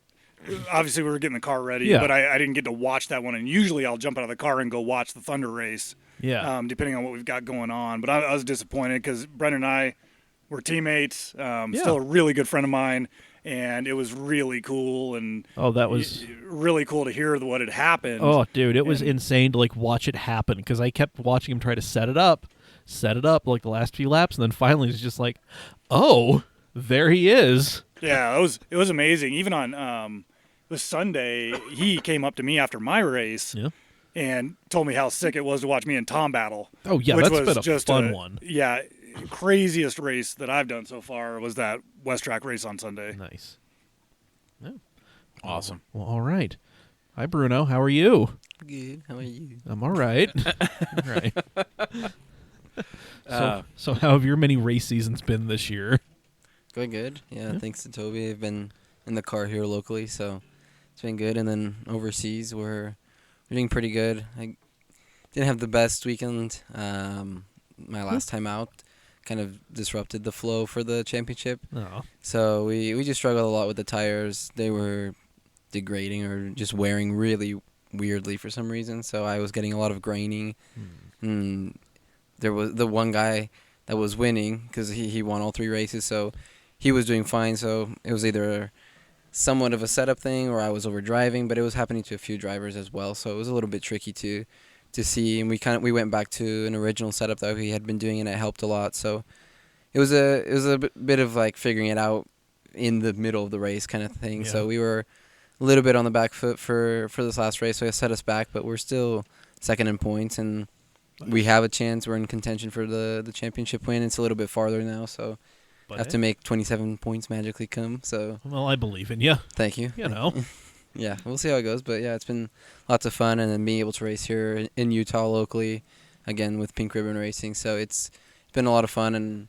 obviously we were getting the car ready, but I didn't get to watch that one, and usually I'll jump out of the car and go watch the Thunder race, depending on what we've got going on. But I was disappointed because Brendan and I were teammates, still a really good friend of mine, and it was really cool, and that was really cool to hear what had happened. Oh, dude, it was insane to watch it happen, because I kept watching him try to set it up like the last few laps, and then finally it's just like, oh, there he is. Yeah, it was amazing. Even on the Sunday, he came up to me after my race and told me how sick it was to watch me and Tom battle. Oh yeah, which that's was been a just fun one. Yeah, craziest race that I've done so far was that West Track race on Sunday. Nice. Yeah. Awesome. Well, all right. Hi, Bruno. How are you? Good. How are you? I'm all right. All right. So how have your many race seasons been this year? Going good. Yeah, thanks to Toby. I've been in the car here locally, so it's been good. And then overseas, we're doing pretty good. I didn't have the best weekend. My last time out kind of disrupted the flow for the championship. Oh. So we just struggled a lot with the tires. They were degrading or just wearing really weirdly for some reason. So I was getting a lot of graining. And there was the one guy that was winning because he won all 3 races. So he was doing fine. So it was either somewhat of a setup thing or I was overdriving, but it was happening to a few drivers as well. So it was a little bit tricky to see, and we went back to an original setup that we had been doing, and it helped a lot. So it was a bit of figuring it out in the middle of the race kind of thing. Yeah. So we were a little bit on the back foot for this last race, so it set us back, but we're still second in points, and we have a chance. We're in contention for the championship win. It's a little bit farther now, so I have to make 27 points magically come. So Well, I believe in you. thank you. You know. Yeah, we'll see how it goes, but yeah, it's been lots of fun, and then being able to race here in Utah locally, again with Pink Ribbon Racing. So it's been a lot of fun, and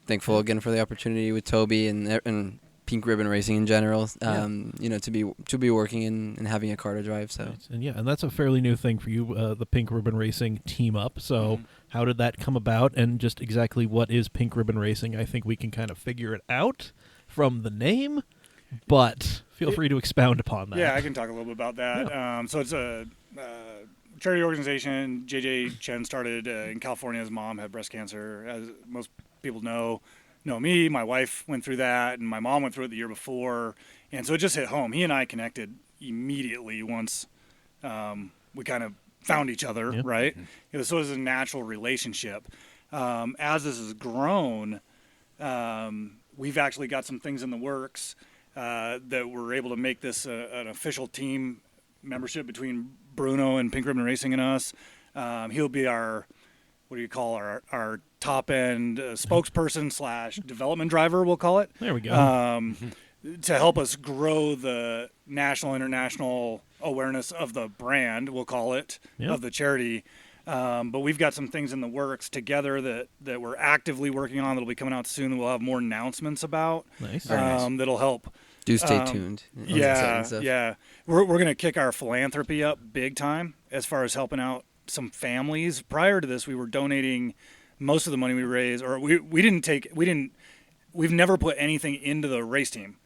thankful again for the opportunity with Toby and Pink Ribbon Racing in general. To be working and having a car to drive. So Right. And that's a fairly new thing for you, the Pink Ribbon Racing team up. So how did that come about, and just exactly what is Pink Ribbon Racing? I think we can kind of figure it out from the name, but feel free to expound upon that. Yeah, I can talk a little bit about that. Yeah. So it's a charity organization. JJ Chen started in California. His mom had breast cancer. As most people know me. My wife went through that, and my mom went through it the year before. And so it just hit home. He and I connected immediately once we kind of found each other, right? So it was a natural relationship. As this has grown, we've actually got some things in the works that we're able to make this an official team membership between Bruno and Pink Ribbon Racing and us. He'll be our top end spokesperson / development driver, we'll call it. There we go. To help us grow the national, international awareness of the brand, we'll call it, of the charity. But we've got some things in the works together that we're actively working on that'll be coming out soon. We'll have more announcements about. Nice. That'll help. do stay tuned. on the exciting stuff. Yeah. We're going to kick our philanthropy up big time as far as helping out some families. Prior to this, we were donating most of the money we raised, or we've never put anything into the race team.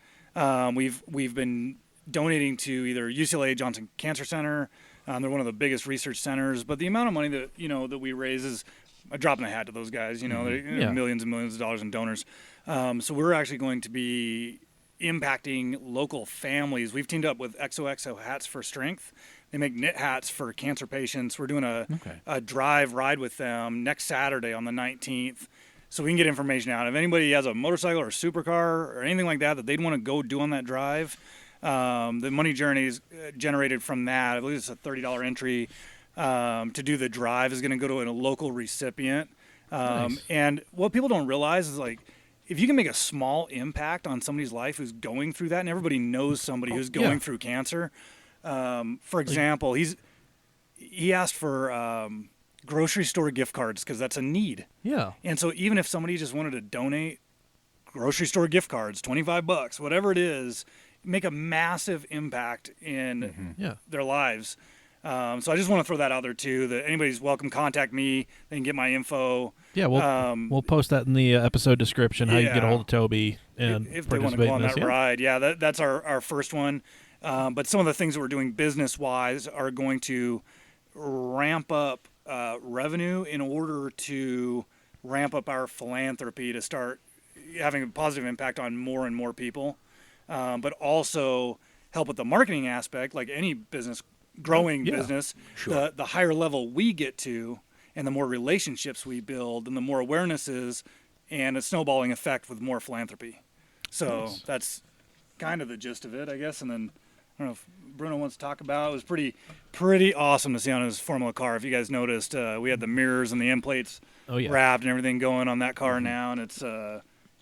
We've been donating to either UCLA Johnson Cancer Center. They're one of the biggest research centers, but the amount of money that we raise is a drop in the hat to those guys. They're millions and millions of dollars in donors. So we're actually going to be impacting local families. We've teamed up with XOXO Hats For Strength. They make knit hats for cancer patients. We're doing a drive ride with them next Saturday on the 19th. So we can get information out. If anybody has a motorcycle or a supercar or anything like that they'd want to go do on that drive, the money journey is generated from that. I believe it's a $30 entry to do the drive is going to go to a local recipient. Nice. And what people don't realize is like, if you can make a small impact on somebody's life who's going through that, and everybody knows somebody who's going through cancer. For example, he asked for grocery store gift cards because that's a need. Yeah. And so even if somebody just wanted to donate grocery store gift cards, $25, whatever it is, make a massive impact in their lives. So I just want to throw that out there too, that anybody's welcome. Contact me. They can get my info. Yeah, we'll post that in the episode description, how you can get a hold of Toby and if they want to go on that ride. Yeah, that's our first one. But some of the things that we're doing business-wise are going to ramp up revenue in order to ramp up our philanthropy to start having a positive impact on more and more people, but also help with the marketing aspect, like any business, growing business. Sure. The higher level we get to and the more relationships we build and the more awareness is, and a snowballing effect with more philanthropy. So that's kind of the gist of it, I guess. And then I don't know if Bruno wants to talk about it. It was pretty awesome to see on his Formula car. If you guys noticed, we had the mirrors and the end plates wrapped and everything going on that car now, and it's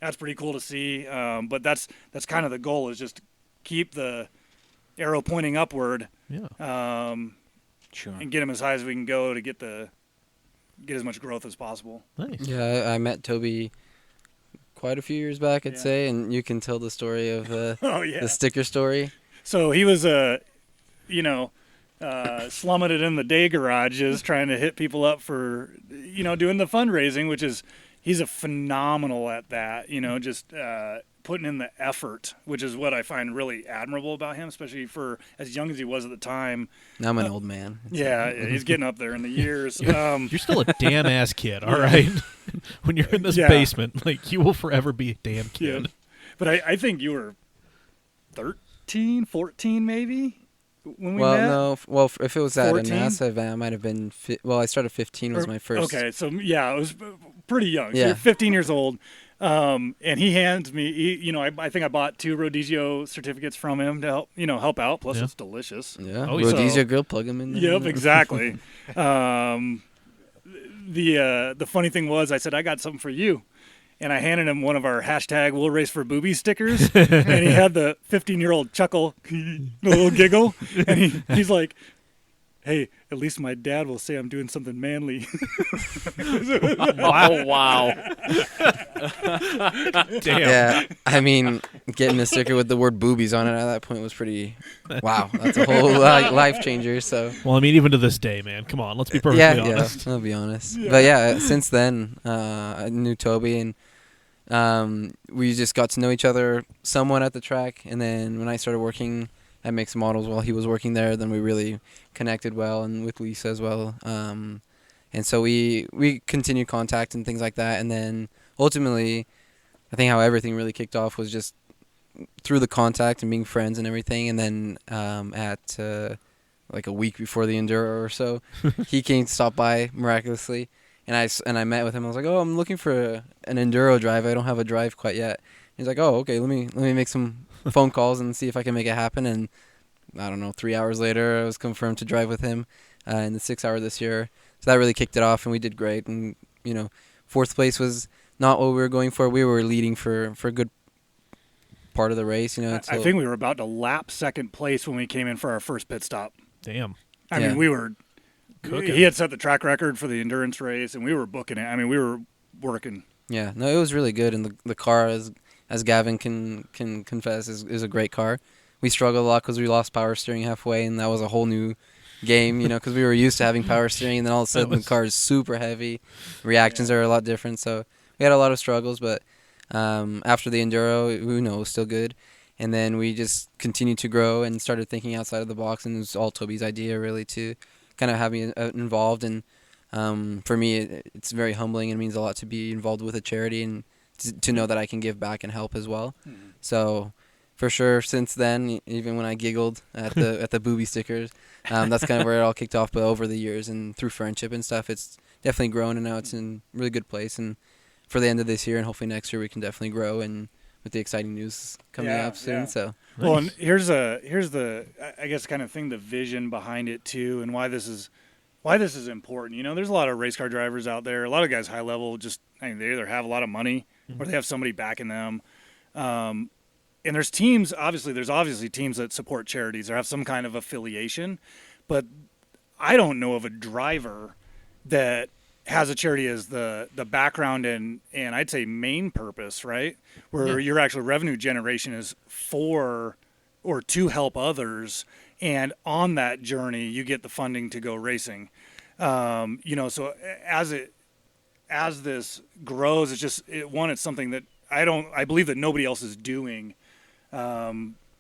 that's pretty cool to see. But that's kind of the goal, is just keep the arrow pointing upward. And get him as high as we can go to get as much growth as possible. Nice. Yeah, I met Toby quite a few years back, I'd say, and you can tell the story of the sticker story. So he was slumming it in the day garages, trying to hit people up for, doing the fundraising, which is, he's a phenomenal at that, just putting in the effort, which is what I find really admirable about him, especially for as young as he was at the time. Now I'm an old man. He's getting up there in the years. You're still a damn ass kid, all right? When you're in this basement, like, you will forever be a damn kid. Yeah. But I think you were 13, 14 maybe when we met? No. Well, if it was at a NASA event, I might have been I started 15 was my first. Okay, so it was pretty young. So Yeah. you're 15 years old. And he hands me, I think I bought 2 Rodizio certificates from him to help out. Plus, it's delicious. Yeah. Oh, Rodizio grill, plug them in there. Yep, exactly. The funny thing was, I said, I got something for you. And I handed him one of our hashtag We'll Race for Boobies stickers. And he had the 15-year-old chuckle, the little giggle. And he's like, hey, at least my dad will say I'm doing something manly. Wow. Damn. Yeah, I mean, getting a sticker with the word boobies on it at that point was pretty, wow, that's a whole life changer. So. Well, I mean, even to this day, man, come on, let's be perfectly honest. Yeah, I'll be honest. Yeah. But yeah, since then, I knew Toby, and we just got to know each other somewhat at the track. And then when I started working at Mixed Models while he was working there, then we really connected well, and with Lisa as well. And so we continued contact and things like that. And then ultimately, I think how everything really kicked off was just through the contact and being friends and everything. And then at like a week before the Enduro or so, he came to stop by miraculously. And I met with him. I was like, oh, I'm looking for an Enduro drive. I don't have a drive quite yet. He's like, oh, okay, let me make some phone calls and see if I can make it happen. And I don't know, 3 hours later, I was confirmed to drive with him in the 6 hour this year. So that really kicked it off, and we did great. And, 4th place was not what we were going for. We were leading for a good part of the race. I think we were about to lap 2nd place when we came in for our first pit stop. Damn. I mean, we were cooking. He had set the track record for the endurance race, and we were booking it. I mean, we were working. Yeah, no, it was really good. And the car, as Gavin can confess, is a great car. We struggled a lot because we lost power steering halfway, and that was a whole new game, because we were used to having power steering, and then all of a sudden the car is super heavy. Reactions are a lot different, so we had a lot of struggles, but after the Enduro, it was still good. And then we just continued to grow and started thinking outside of the box, and it was all Toby's idea, really, to kind of have me involved. And for me, it's very humbling and means a lot to be involved with a charity and to know that I can give back and help as well. Mm-hmm. So for sure. Since then, even when I giggled at the booby stickers, that's kind of where it all kicked off. But over the years and through friendship and stuff, it's definitely grown, and now it's in a really good place. And for the end of this year and hopefully next year, we can definitely grow, and with the exciting news coming up soon. Yeah. So Well, and here's the I guess kind of thing, the vision behind it too, and why this is important. There's a lot of race car drivers out there. A lot of guys high level they either have a lot of money or they have somebody backing them. And there's teams. There's obviously teams that support charities or have some kind of affiliation, but I don't know of a driver that has a charity as the background and I'd say main purpose, right? Where your actual revenue generation is for or to help others, and on that journey you get the funding to go racing. So as this grows, it's something that I believe that nobody else is doing.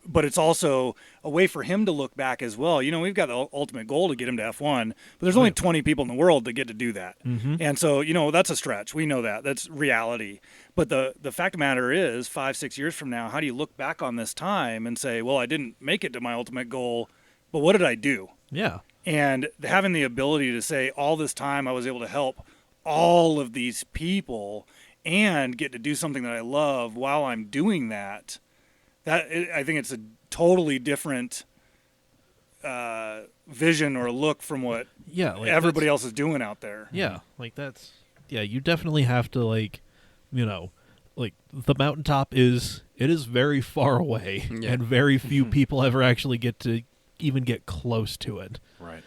But it's also a way for him to look back as well. We've got the ultimate goal to get him to F1, but there's only 20 people in the world that get to do that. Mm-hmm. And so, that's a stretch. We know that. That's reality. But the fact of the matter is, 5-6 years from now, how do you look back on this time and say, well, I didn't make it to my ultimate goal, but what did I do? Yeah. And having the ability to say, all this time I was able to help all of these people and get to do something that I love while I'm doing that, I think it's a totally different vision or look from what everybody else is doing out there. Yeah, you definitely have to the mountaintop is very far away, and very few people ever actually get to even get close to it. Right.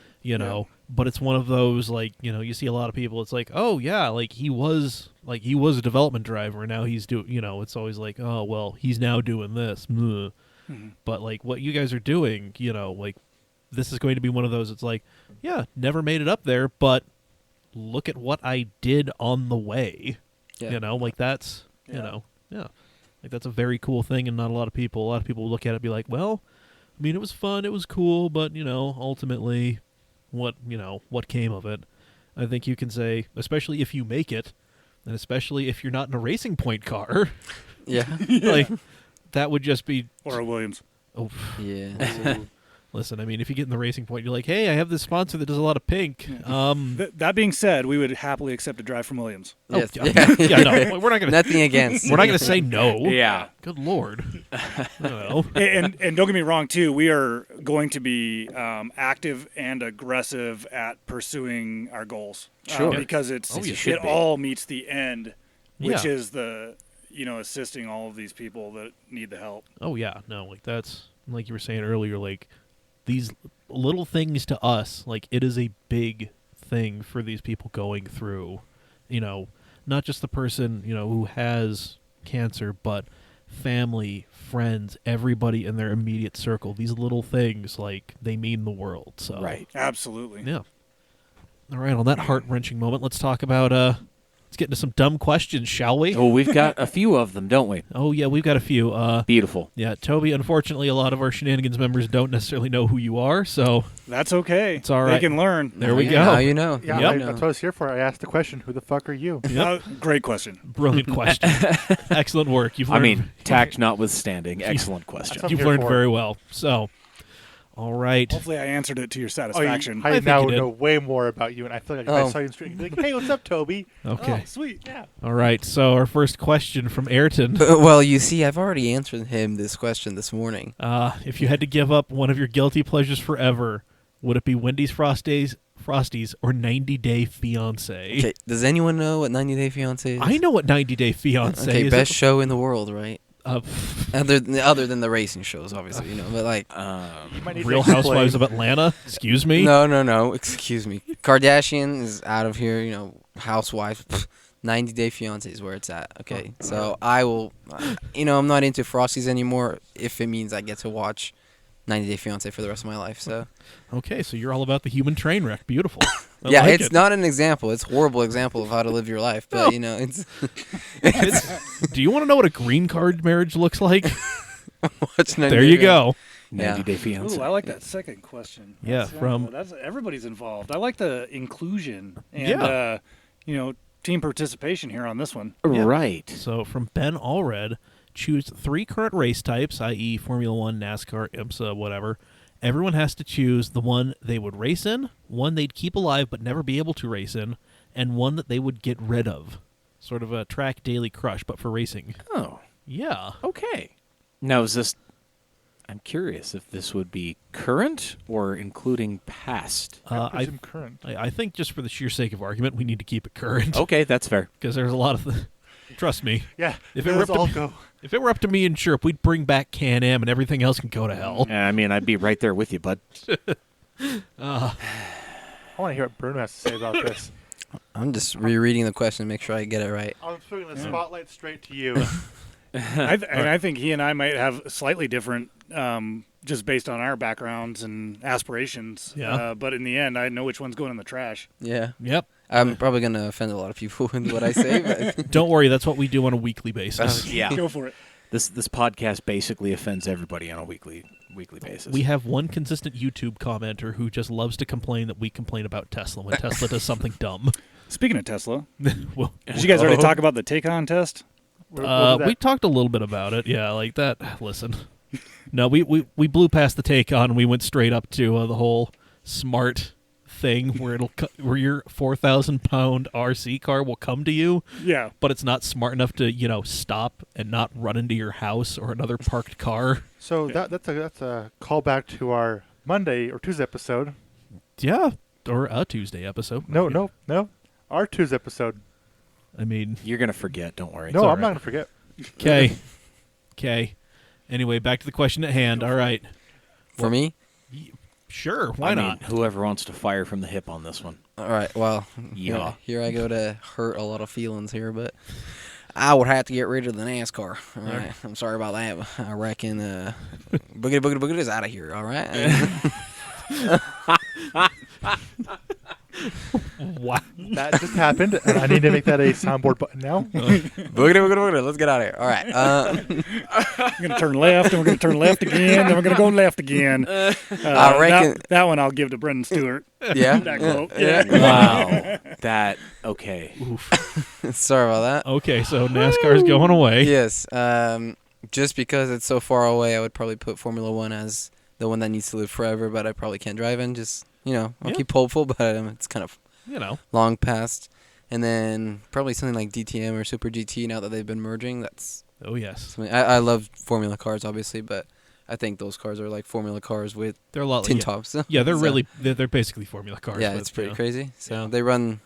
But it's one of those, you see a lot of people, it's like, oh yeah, he was a development driver and now he's doing, it's always like, oh well, he's now doing this. Mm-hmm. But what you guys are doing, this is going to be one of those, it's like, yeah, never made it up there, but look at what I did on the way. That's that's a very cool thing, and not a lot of people look at it and be like, well, I mean, it was fun, it was cool, but ultimately what came of it. I think you can say, especially if you make it, and especially if you're not in a Racing Point car, that would just be... Or a Williams. Oh, yeah. Listen, I mean, if you get in the Racing Point, you're like, hey, I have this sponsor that does a lot of pink. That being said, we would happily accept a drive from Williams. Yes. No, we're not going to... Nothing against. We're not going to say no. Yeah. Good Lord. No. And don't get me wrong, too. We are going to be active and aggressive at pursuing our goals. Sure. Because it all meets the end, which is the, assisting all of these people that need the help. Oh, yeah. No, that's, like you were saying earlier, these little things to us, it is a big thing for these people going through, not just the person, who has cancer, but family, friends, everybody in their immediate circle. These little things, they mean the world. So Right. Absolutely. Yeah. All right, on that heart-wrenching moment, let's talk about, let's get into some dumb questions, shall we? Oh, we've got a few of them, don't we? Oh, yeah, we've got a few. Beautiful. Yeah, Toby, unfortunately, a lot of our Shenanigans members don't necessarily know who you are, so... That's okay. It's all right. They can learn. There we go. Now you know. Yeah, Yep. that's what I was here for. I asked the question, who the fuck are you? Great question. Brilliant question. Excellent work. You've learned, tact notwithstanding, excellent question. I'm you've here learned for. very well. So, all right. Hopefully I answered it to your Oh, satisfaction. I think now you did. know way more about you, and I feel like if I saw you in the street, I'd be like, hey, what's up, Toby? Okay. Oh, sweet. Yeah. All right. So, our first question from Ayrton. Well, you see, I've already answered him this question this morning. If you had to give up one of your guilty pleasures forever, would it be Wendy's Frosties or 90 Day Fiancé? Okay, does anyone know what 90 Day Fiancé is? I know what 90 Day Fiancé Okay, is. best show in the world, right? Pff, Other than the racing shows, obviously, but You might need to Real explain. Housewives of Atlanta? Excuse me? no, excuse me. Kardashian is out of here, Housewives. 90 Day Fiancé is where it's at. Okay, so I will, I'm not into Frosties anymore if it means I get to watch 90 Day Fiancé for the rest of my life. So Okay, so you're all about the human train wreck. Beautiful. I yeah, like it's it. not an example. It's a horrible example of how to live your life, but it's Do you want to know what a green card marriage looks like? watch 90 There Day you Fiancé. go. 90 Day Fiancé. Ooh, I like that second question. Yeah, That's everybody's involved. I like the inclusion and team participation here on this one. Right. So from Ben Allred, choose 3 current race types, i.e. Formula 1, NASCAR, IMSA, whatever. Everyone has to choose the one they would race in, one they'd keep alive but never be able to race in, and one that they would get rid of. Sort of a track daily crush, but for racing. Oh, Yeah. okay. Now, is this... I'm curious if this would be current or including past. I presume current. I think just for the sheer sake of argument, we need to keep it current. Okay, that's fair. Because there's a lot of... Trust me. Yeah, If it were up all to- go. If it were up to me and Sherp, we'd bring back Can-Am and everything else can go to hell. I mean, I'd be right there with you, bud. I want to hear what Bruno has to say about this. I'm just rereading the question to make sure I get it right. I'm putting the spotlight straight to you. And I think he and I might have slightly different, just based on our backgrounds and aspirations. Yeah. But in the end, I know which one's going in the trash. Yeah. Yep. I'm probably going to offend a lot of people with what I say. But Don't worry, that's what we do on a weekly basis. Yeah. Go for it. This podcast basically offends everybody on a weekly basis. We have one consistent YouTube commenter who just loves to complain that we complain about Tesla when Tesla does something dumb. Speaking of Tesla, Well, did you guys already talk about the Taycan test? We'll do we that. talked a little bit about it. Yeah, like that. Listen. No, we blew past the take on and we went straight up to the whole smart thing where where your 4,000-pound RC car will come to you, Yeah. but it's not smart enough to, stop and not run into your house or another parked car. So that's a callback to our Monday or Tuesday episode. Yeah, or a Tuesday episode. No. Our Tuesday episode. I mean, You're going to forget, don't worry. No, all I'm not right. going to forget. Okay. Anyway, back to the question at hand. All right. for me, Sure, why I mean, not? whoever wants to fire from the hip on this one. all right, well, Yeah. here I go to hurt a lot of feelings here, but I would have to get rid of the NASCAR. All right, I'm sorry about that. I reckon Boogity is out of here, all right? Wow. That just happened, and I need to make that a soundboard button now. Boogity, let's get out of here. All right. We're going to turn left, and we're going to turn left again, then we're going to go left again. I reckon- that one I'll give to Brendan Stewart. Yeah? That quote. Yeah. Wow. Okay. Sorry about that. Okay, so NASCAR's going away. Yes. Just because it's so far away, I would probably put Formula One as the one that needs to live forever, but I probably can't drive in. Just, I'll Yeah. keep hopeful, but it's kind of long past. And then probably something like DTM or Super GT now that they've been merging. That's Oh, yes. something. I love Formula cars, obviously, but I think those cars are like Formula cars with They're a lot tin like, tops. Yeah, they're So, really, they're basically Formula cars. Yeah, but, it's pretty you know. crazy. So Yeah. they run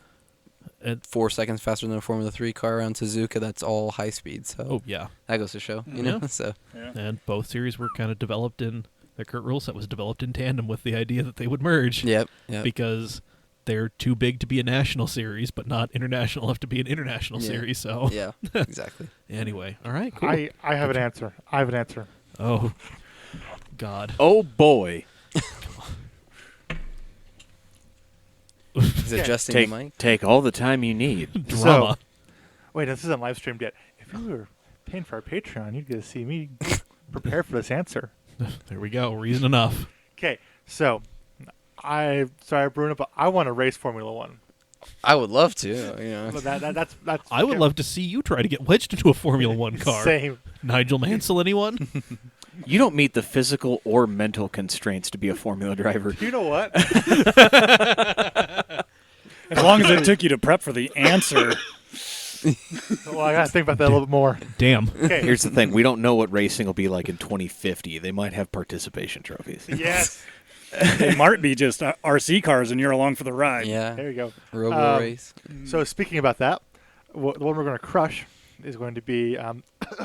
And- 4 seconds faster than a Formula 3 car around Suzuka. That's all high speed. So Oh, yeah. that goes to show, Yeah. So And both series were kind of developed in, their current rule set was developed in tandem with the idea that they would merge. yep. Because they're too big to be a national series, but not international enough to be an international Yeah. series. So Yeah, exactly. anyway, all right, cool. I have an answer. Oh, God. Oh, boy. Is adjusting the mic. Take all the time you need. Drama. Wait, this isn't live streamed yet. If you were paying for our Patreon, you'd get to see me prepare for this answer. There we go. Reason enough. Okay, so sorry, Bruno, but I want to race Formula One. I would love to. But that's I would love to see you try to get wedged into a Formula One car. Same. Nigel Mansell, anyone? You don't meet the physical or mental constraints to be a Formula driver. You know what? As long as it took you to prep for the answer. Well, I gotta think about that a little bit more. Damn. Okay. Here's the thing. We don't know what racing will be like in 2050. They might have participation trophies. Yes. It might be just RC cars, and you're along for the ride. Yeah. There you go. Robo race. So speaking about that, the one we're going to crush is going to be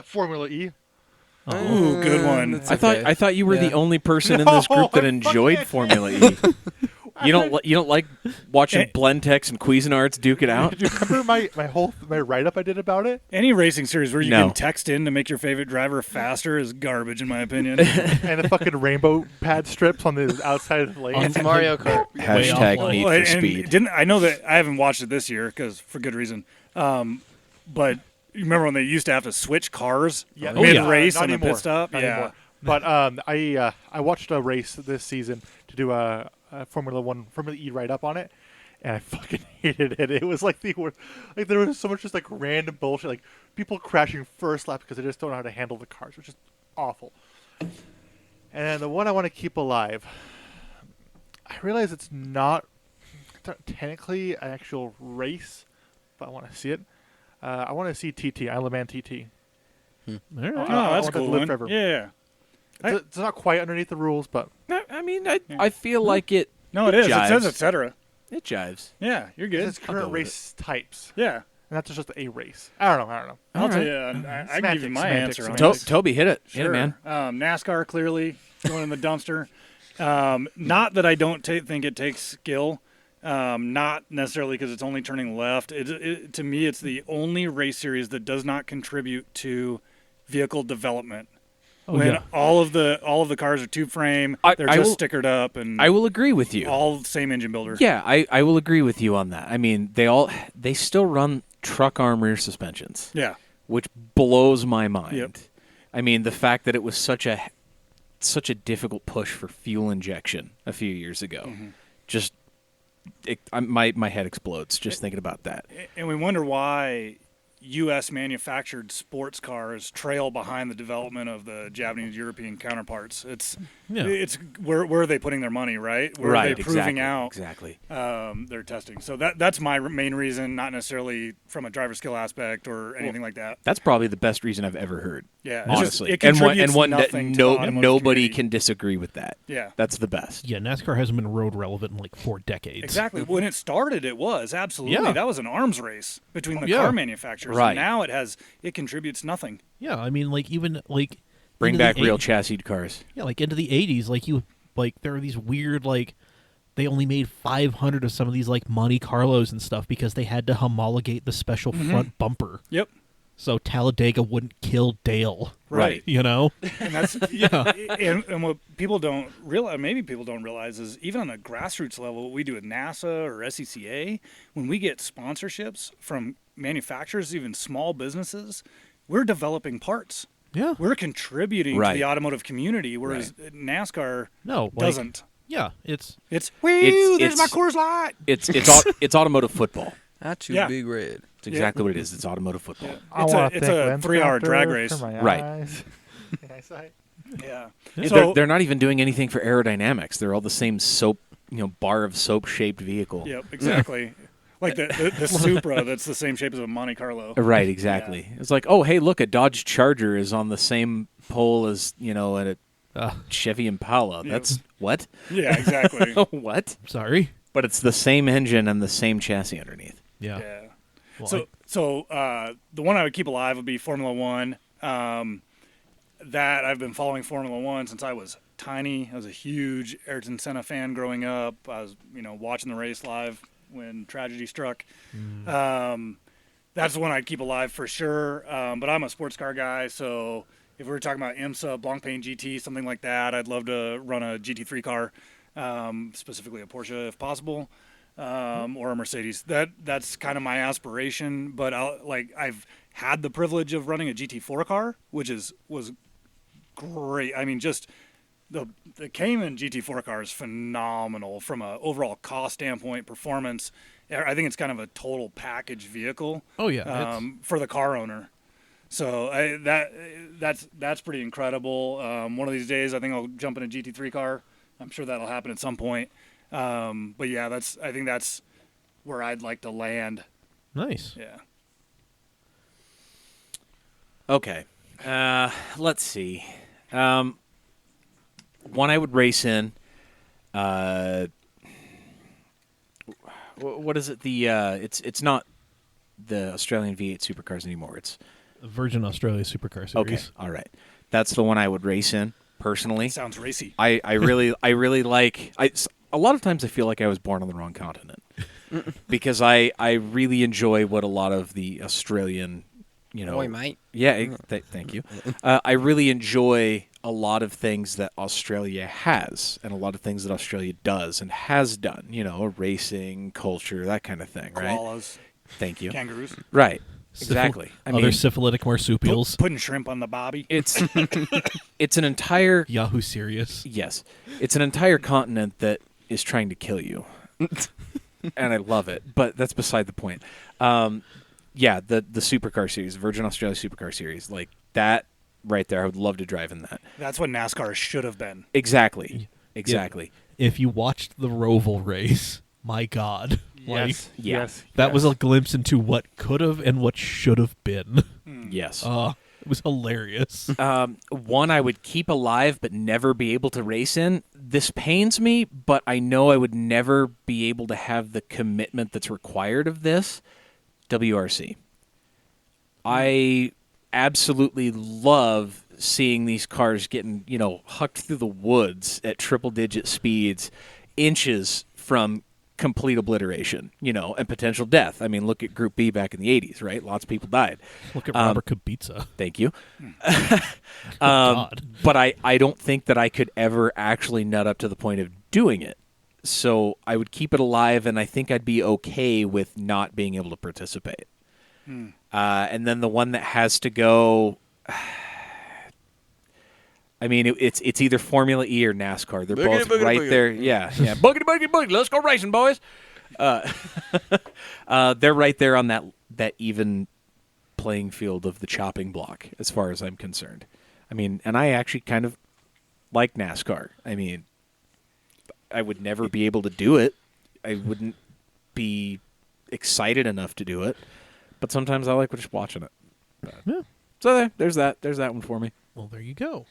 Formula E. Ooh, good one. It's I thought okay. you were Yeah. the only person in this group that I enjoyed fucking- Formula E. You don't like watching Blentex and Cuisinarts duke it out? Do you remember my write-up I did about it? Any racing series where you No. can text in to make your favorite driver faster is garbage, in my opinion. And the fucking rainbow pad strips on the outside of the lane. It's Mario Kart. Hashtag offline. Need Well, for and Speed. I know that I haven't watched it this year because for good reason. But you remember when they used to have to switch cars Yeah. mid-race Not on the anymore. pit stop? Not Yeah. anymore. But I watched a race this season to do a Formula E write-up on it, and I fucking hated it. It was like the worst. Like there was so much just like random bullshit, like people crashing first lap because they just don't know how to handle the cars, which is awful. And then the one I want to keep alive, I realize it's not technically an actual race, but I want to see it. I want to see TT, Isle of Man TT. All I right. Oh, want that's that to cool. live One. forever. Yeah. It's not quite underneath the rules, but I mean, I feel like it. No, it is. jives. It says etc. It jives. Yeah, you're good. it's current race types, Yeah. and that's just a race. I don't know. I'll tell right. you, I can give you my Semantics, answer on semantics. this. Toby, hit it. Sure. Hit it, man. NASCAR clearly going in the dumpster. Not that I don't think it takes skill. Not necessarily because it's only turning left. To me, it's the only race series that does not contribute to vehicle development. Oh, when yeah. all of the cars are tube frame, they're I just will- stickered up, and I will agree with you. all the same engine builder. Yeah, I will agree with you on that. I mean, they still run truck arm rear suspensions, Yeah. which blows my mind. Yep. I mean, the fact that it was such a difficult push for fuel injection a few years ago, just my head explodes just thinking about that. And we wonder why U.S. manufactured sports cars trail behind the development of the Japanese European counterparts. It's where are they putting their money, right? Where are they proving out exactly. their testing? So that's my main reason, not necessarily from a driver skill aspect or anything like that. That's probably the best reason I've ever heard. Yeah, it's just- honestly, it and contributes one that nothing to the automotive nobody community. can disagree with that. Yeah. That's the best. Yeah, NASCAR hasn't been road relevant in like 4 decades. Exactly. When it started, it was absolutely Yeah. that was an arms race between the Yeah. car manufacturers. Right. And now it contributes nothing. Yeah, I mean, like even like Bring into the back real 80s chassis cars. Yeah, like into the 80s, there are these weird like they only made 500 of some of these like Monte Carlos and stuff because they had to homologate the special front bumper. Yep. So Talladega wouldn't kill Dale. Right. You know? And that's and what people don't realize, maybe people don't realize, is even on a grassroots level, what we do with NASA or SCCA, when we get sponsorships from manufacturers, even small businesses, we're developing parts. Yeah. We're contributing to Right. the automotive community, whereas NASCAR doesn't. Yeah, it's It's it's- my Coors Light. It's automotive football. Not too Yeah. big red. It's exactly what it is. It's automotive football. It's a 3-hour drag race. Right. Yeah. They're, So they're not even doing anything for aerodynamics. They're all the same soap, bar of soap-shaped vehicle. yep, exactly. Like the Supra, that's the same shape as a Monte Carlo. Right, exactly. It's like, oh, hey, look, a Dodge Charger is on the same pole as, a Chevy Impala. Yeah. That's what? Yeah, exactly. What? sorry. But it's the same engine and the same chassis underneath. Yeah. Yeah. Well, So the one I would keep alive would be Formula One. That I've been following Formula One since I was tiny. I was a huge Ayrton Senna fan growing up. I was, watching the race live when tragedy struck. That's the one I'd keep alive for sure. But I'm a sports car guy, so if we were talking about IMSA, Blancpain GT, something like that, I'd love to run a GT3 car, specifically a Porsche if possible. Or a Mercedes. That's kind of my aspiration. But I've had the privilege of running a GT4 car, which was great. I mean, just the Cayman GT4 car is phenomenal from an overall cost standpoint, performance. I think it's kind of a total package vehicle. Oh, yeah, For the car owner. So that's pretty incredible. One of these days, I think I'll jump in a GT3 car. I'm sure that'll happen at some point. But yeah, I think that's where I'd like to land. nice. Yeah. Okay. Let's see. One I would race in. What is it? It's not the Australian V8 supercars anymore. It's Virgin Australia Supercar Series. okay. All right. That's the one I would race in personally. Sounds racy. I really like. A lot of times I feel like I was born on the wrong continent because I really enjoy what a lot of the Australian, Boy, mate. Yeah, thank you. I really enjoy a lot of things that Australia has and a lot of things that Australia does and has done. Racing, culture, that kind of thing, right? Koalas, Thank you. kangaroos, Right. Exactly. Other syphilitic marsupials. putting shrimp on the bobby. It's an entire Yahoo Serious. yes. It's an entire continent that is trying to kill you. and I love it. But that's beside the point. Yeah, the Supercar series, Virgin Australia Supercar series, like that right there. I would love to drive in that. That's what NASCAR should have been. Exactly. If you watched the Roval race, my God. Yes. Yeah. Yes. That yes. was a glimpse into what could have and what should have been. Yes. It was hilarious. One I would keep alive but never be able to race in. This pains me, but I know I would never be able to have the commitment that's required of this. WRC. I absolutely love seeing these cars getting, hucked through the woods at triple-digit speeds, inches from complete obliteration, and potential death. I mean, look at Group B back in the 80s, right? Lots of people died. Look at Robert Kubica. Thank you. God. But I don't think that I could ever actually nut up to the point of doing it. So I would keep it alive, and I think I'd be okay with not being able to participate. And then the one that has to go, I mean, it's either Formula E or NASCAR. They're both right there. Yeah. Boogity, boogity, boogity. Let's go racing, boys. They're right there on that even playing field of the chopping block, as far as I'm concerned. I mean, and I actually kind of like NASCAR. I mean, I would never be able to do it. I wouldn't be excited enough to do it. But sometimes I like just watching it. Yeah. So there's that. There's that one for me. Well, there you go.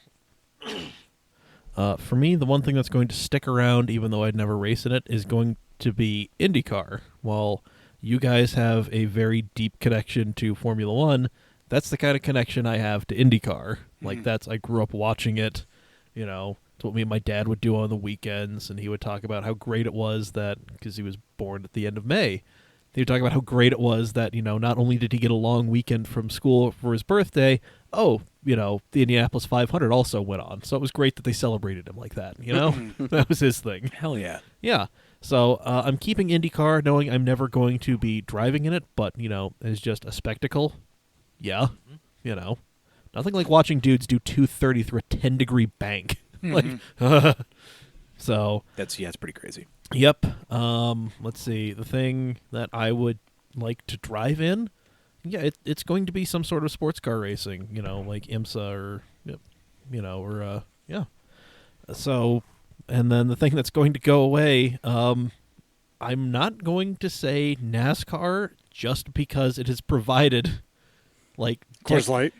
For me, the one thing that's going to stick around, even though I'd never race in it, is going to be IndyCar. While you guys have a very deep connection to Formula One, that's the kind of connection I have to IndyCar. Like, I grew up watching it, it's what me and my dad would do on the weekends, and he would talk about how great it was that, because he was born at the end of May, he would talk about how great it was that, not only did he get a long weekend from school for his birthday, the Indianapolis 500 also went on. So it was great that they celebrated him like that, That was his thing. Hell yeah. Yeah. So I'm keeping IndyCar, knowing I'm never going to be driving in it, but, it's just a spectacle. Yeah. Nothing like watching dudes do 230 through a 10-degree bank. So That's pretty crazy. Yep. Let's see. The thing that I would like to drive in, it's going to be some sort of sports car racing, like IMSA or, yeah. So, and then the thing that's going to go away, I'm not going to say NASCAR just because it has provided, like, Coors Light.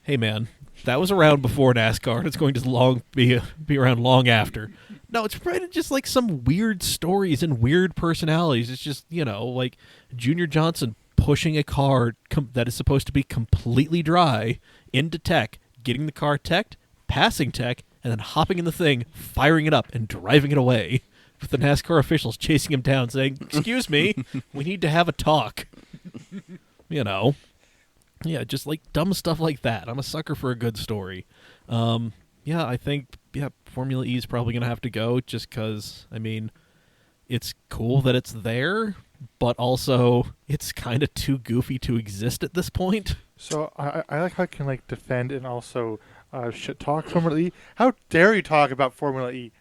Hey man, that was around before NASCAR, and it's going to be around long after. No, it's provided just like some weird stories and weird personalities. It's just, like Junior Johnson pushing a car that is supposed to be completely dry into tech, getting the car teched, passing tech, and then hopping in the thing, firing it up, and driving it away, with the NASCAR officials chasing him down saying, "Excuse me, we need to have a talk." Yeah, just like dumb stuff like that. I'm a sucker for a good story. I think Formula E is probably going to have to go just because, it's cool that it's there, but also it's kind of too goofy to exist at this point. So I like how I can defend and also shit talk Formula E. How dare you talk about Formula E?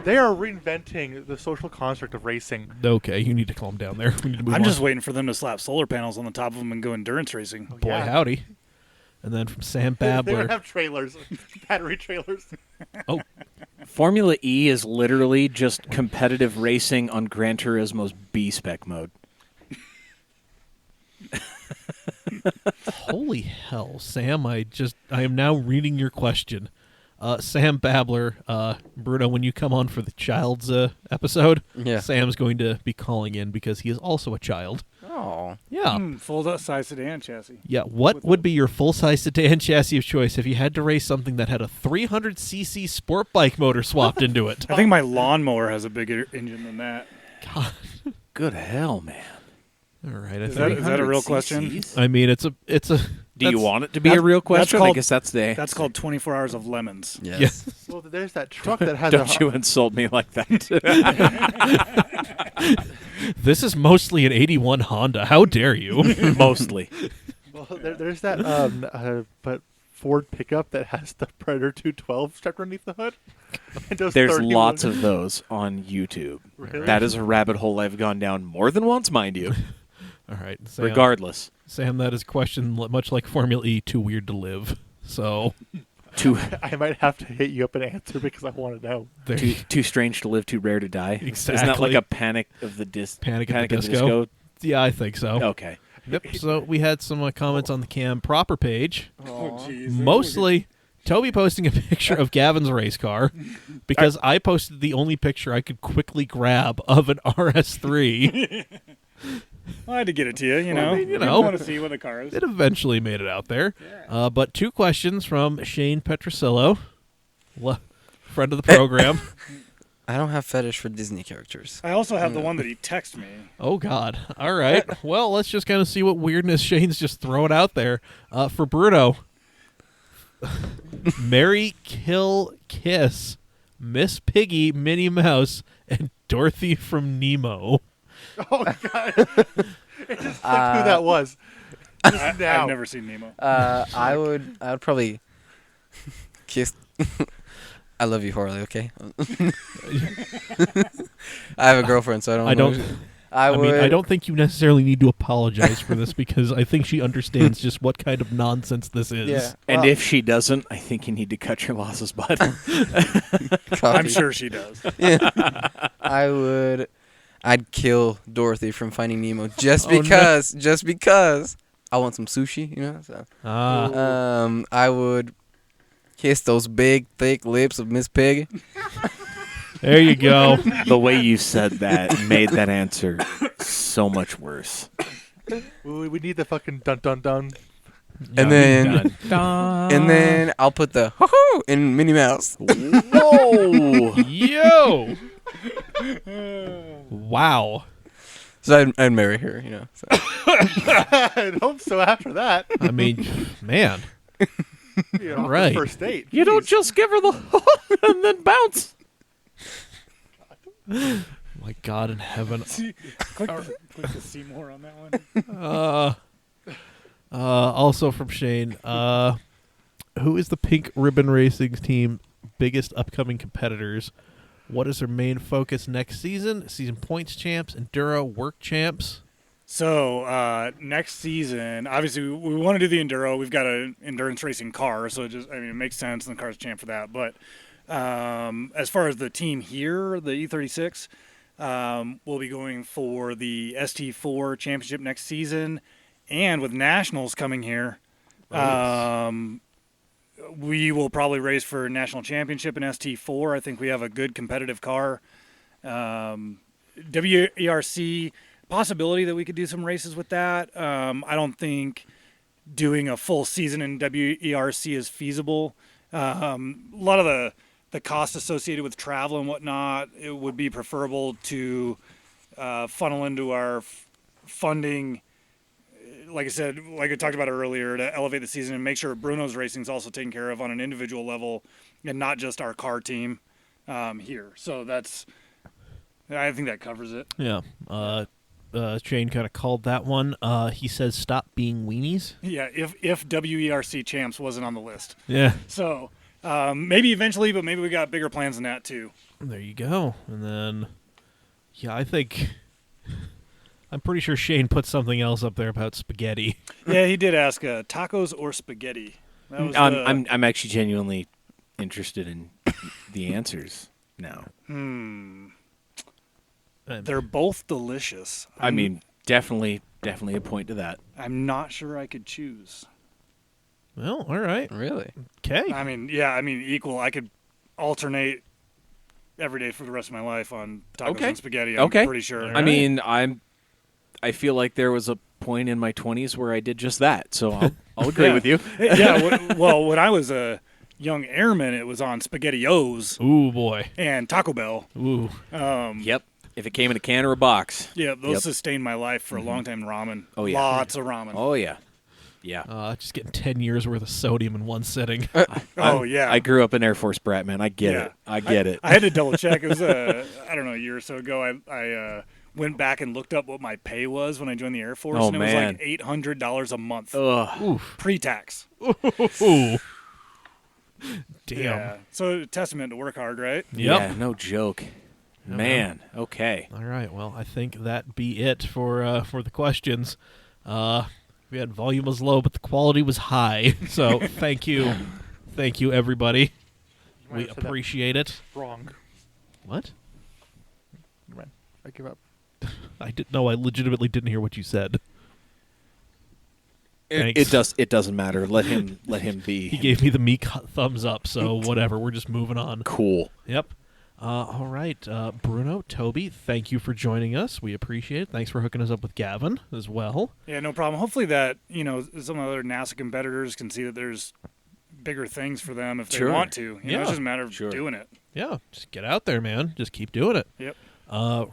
They are reinventing the social construct of racing. Okay, you need to calm down there. We need to move I'm on. just waiting for them to slap solar panels on the top of them and go endurance racing. Oh, Boy, yeah. howdy. And then from Sam They Babler. don't have trailers, battery trailers. Oh, Formula E is literally just competitive racing on Gran Turismo's B-spec mode. holy hell, Sam! I am now reading your question. Sam Babler, Bruno, when you come on for the child's episode, Yeah. Sam's going to be calling in because he is also a child. Oh. Yeah. Full-size sedan chassis. Yeah, what would be your full-size sedan chassis of choice if you had to race something that had a 300cc sport bike motor swapped into it? I think my lawnmower has a bigger engine than that. God. Good hell, man. All right. Is that a real question? I mean, it's a. Do you want it to be a real question? I called- guess that's the... That's called 24 Hours of Lemons. Yes. Yeah. Well, there's that truck that has Don't you insult me like that. This is mostly an 81 Honda. How dare you? Mostly. Well, there's that. But Ford pickup that has the Predator 212 strapped underneath the hood. And does There's 31 lots of those on YouTube. Really? That is a rabbit hole I've gone down more than once, mind you. All right, Sam. Regardless. Sam, that is a question much like Formula E, too weird to live. So I might have to hit you up and answer because I want to know. there too strange to live, too rare to die. Isn't that Exactly. like a Panic of the Panic at the Disco? Yeah, I think so. Okay. Yep. So we had some comments on the Cam proper page. Oh, jeez. Mostly Toby posting a picture of Gavin's race car because I posted the only picture I could quickly grab of an RS3. I had to get it to you, you know. mean, you You know. want to see what the car is. It eventually made it out there. But 2 questions from Shane Petrosillo, friend of the program. I don't have fetish for Disney characters. I also have the one that he texted me. Oh, God. All right. Well, let's just kind of see what weirdness Shane's just throwing out there. For Bruno, Mary, Kill, Kiss, Miss Piggy, Minnie Mouse, and Dorothy from Nemo. Oh, God. It just clicked who that was. Just now. I've never seen Nemo. I would probably kiss. I love you, Harley. Okay. I have a girlfriend, so I don't. I would. mean, I don't think you necessarily need to apologize for this because I think she understands just what kind of nonsense this is. Yeah. And well, if she doesn't, I think you need to cut your losses, bud. I'm sure she does. I'd kill Dorothy from Finding Nemo just Oh, no. because I want some sushi, you know. So. I would kiss those big, thick lips of Miss Pig. There you go. The way you said that made that answer so much worse. We need the fucking dun dun dun. And then Dun, dun. and then I'll put the hoo-hoo in Minnie Mouse. Whoa! Yo! Wow. So I'd marry her, you know. So. I hope so after that. I mean, man. You know, Right. First date. You don't just give her the hook and then bounce. My God in heaven. click the see more on that one. Also from Shane, who is the Pink Ribbon Racing team biggest upcoming competitors? What is their main focus next season? Season points champs, enduro work champs. So next season, obviously we want to do the enduro. We've got an endurance racing car, so it makes sense, and the car's champ for that. But as far as the team here, the E36, we'll be going for the ST4 championship next season, and with nationals coming here, we will probably race for national championship in ST4. I think we have a good competitive car. WERC, possibility that we could do some races with that. I don't think doing a full season in WERC is feasible. A lot of the costs associated with travel and whatnot, it would be preferable to funnel into our funding, like I said, like I talked about earlier, to elevate the season and make sure Bruno's racing is also taken care of on an individual level and not just our car team here. So I think that covers it. Yeah. Shane kind of called that one. He says, "Stop being weenies." Yeah, if WERC champs wasn't on the list. Yeah. So maybe eventually, but maybe we got bigger plans than that too. There you go. And then, yeah, I'm pretty sure Shane put something else up there about spaghetti. Yeah, he did ask tacos or spaghetti. That was I'm actually genuinely interested in the answers now. They're both delicious. I mean, definitely a point to that. I'm not sure I could choose. Well, all right. Really? Okay. I mean, equal. I could alternate every day for the rest of my life on tacos Okay. and spaghetti. I'm Okay. pretty sure. All I right. mean, I feel like there was a point in my 20s where I did just that, so I'll agree Yeah. with you. Yeah. Well, when I was a young airman, it was on SpaghettiOs Ooh, boy. and Taco Bell. Ooh. Yep. If it came in a can or a box. Yeah, those Yep. sustained my life for a long time. Ramen. Oh, yeah. Lots of ramen. Oh yeah. Yeah. Just getting 10 years worth of sodium in one sitting. Yeah. I grew up an Air Force brat, man. I get Yeah. it. I get it. I had to double check. It was I don't know, a year or so ago. I went back and looked up what my pay was when I joined the Air Force, Oh, and it man. was like $800 a month Ugh. pre-tax. Ooh. Damn. Yeah. So testament to work hard, right? Yep. Yeah, no joke. Yeah, Man, okay. All right. Well, I think that be it for the questions. We had volume was low, but the quality was high. So thank you, everybody. You might We have said that appreciate it. wrong. What? Never mind. I give up. I didn't know. I legitimately didn't hear what you said. It doesn't matter. Let him be. He gave me the meek thumbs up. So whatever. We're just moving on. Cool. Yep. All right, Bruno, Toby, thank you for joining us. We appreciate it. Thanks for hooking us up with Gavin as well. Yeah, no problem. Hopefully that, some other NASA competitors can see that there's bigger things for them if they Sure. want to. You know, it's just a matter of Sure. doing it. Yeah, just get out there, man. Just keep doing it. Yep.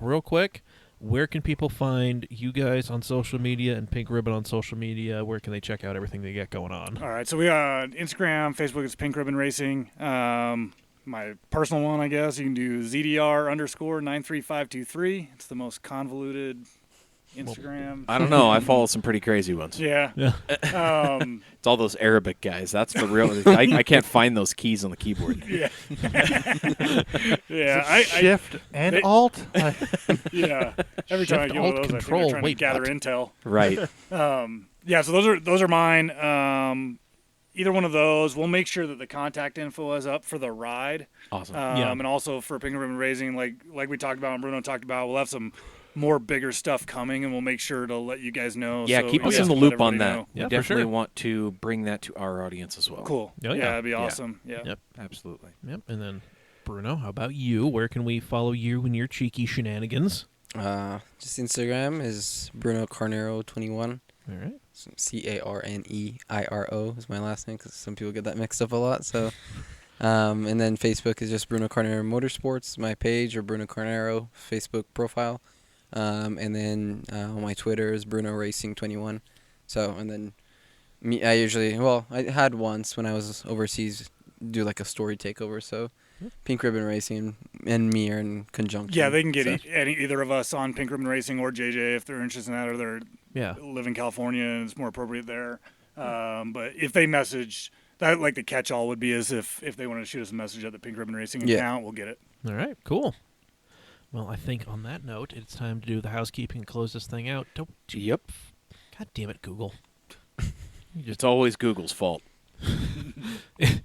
Real quick, where can people find you guys on social media and Pink Ribbon on social media? Where can they check out everything they get going on? All right, so we got Instagram, Facebook, it's Pink Ribbon Racing. My personal one, I guess, you can do ZDR_93523. It's the most convoluted Instagram. I don't know. I follow some pretty crazy ones. Yeah. Yeah. It's all those Arabic guys. That's for real. I can't find those keys on the keyboard. Yeah. Yeah. Shift and they- Alt. Yeah. Every time I Shift, get one of Alt, those, Control, I think they're trying wait, to gather what? intel. Right. Yeah, so those are mine. Either one of those, we'll make sure that the contact info is up for the ride. Awesome. Yeah. And also for Pink Ribbon Racing, like we talked about and Bruno talked about, we'll have some more bigger stuff coming, and we'll make sure to let you guys know. Yeah, so keep you us guys in the can let loop on everybody that. know. Yeah, We for definitely sure. want to bring that to our audience as well. Cool. Oh, yeah. That'd be Yeah. awesome. Yeah. Yep. Absolutely. Yep. And then, Bruno, how about you? Where can we follow you and your cheeky shenanigans? Just Instagram is Bruno Carniero 21. All right. Carneiro is my last name because some people get that mixed up a lot. So, and then Facebook is just Bruno Carniero Motorsports, my page, or Bruno Carniero Facebook profile. And then on my Twitter is Bruno Racing 21. So, and then me, I had once when I was overseas do like a story takeover. So, Pink Ribbon Racing and me are in conjunction. Yeah, they can get so. either of us on Pink Ribbon Racing or JJ if they're interested in that, or they Yeah. live in California and it's more appropriate there. But if they message, that like the catch-all would be as if they want to shoot us a message at the Pink Ribbon Racing account, we'll get it. All right. Cool. Well, I think on that note, it's time to do the housekeeping and close this thing out. Yep. God damn it, Google. It's always Google's fault.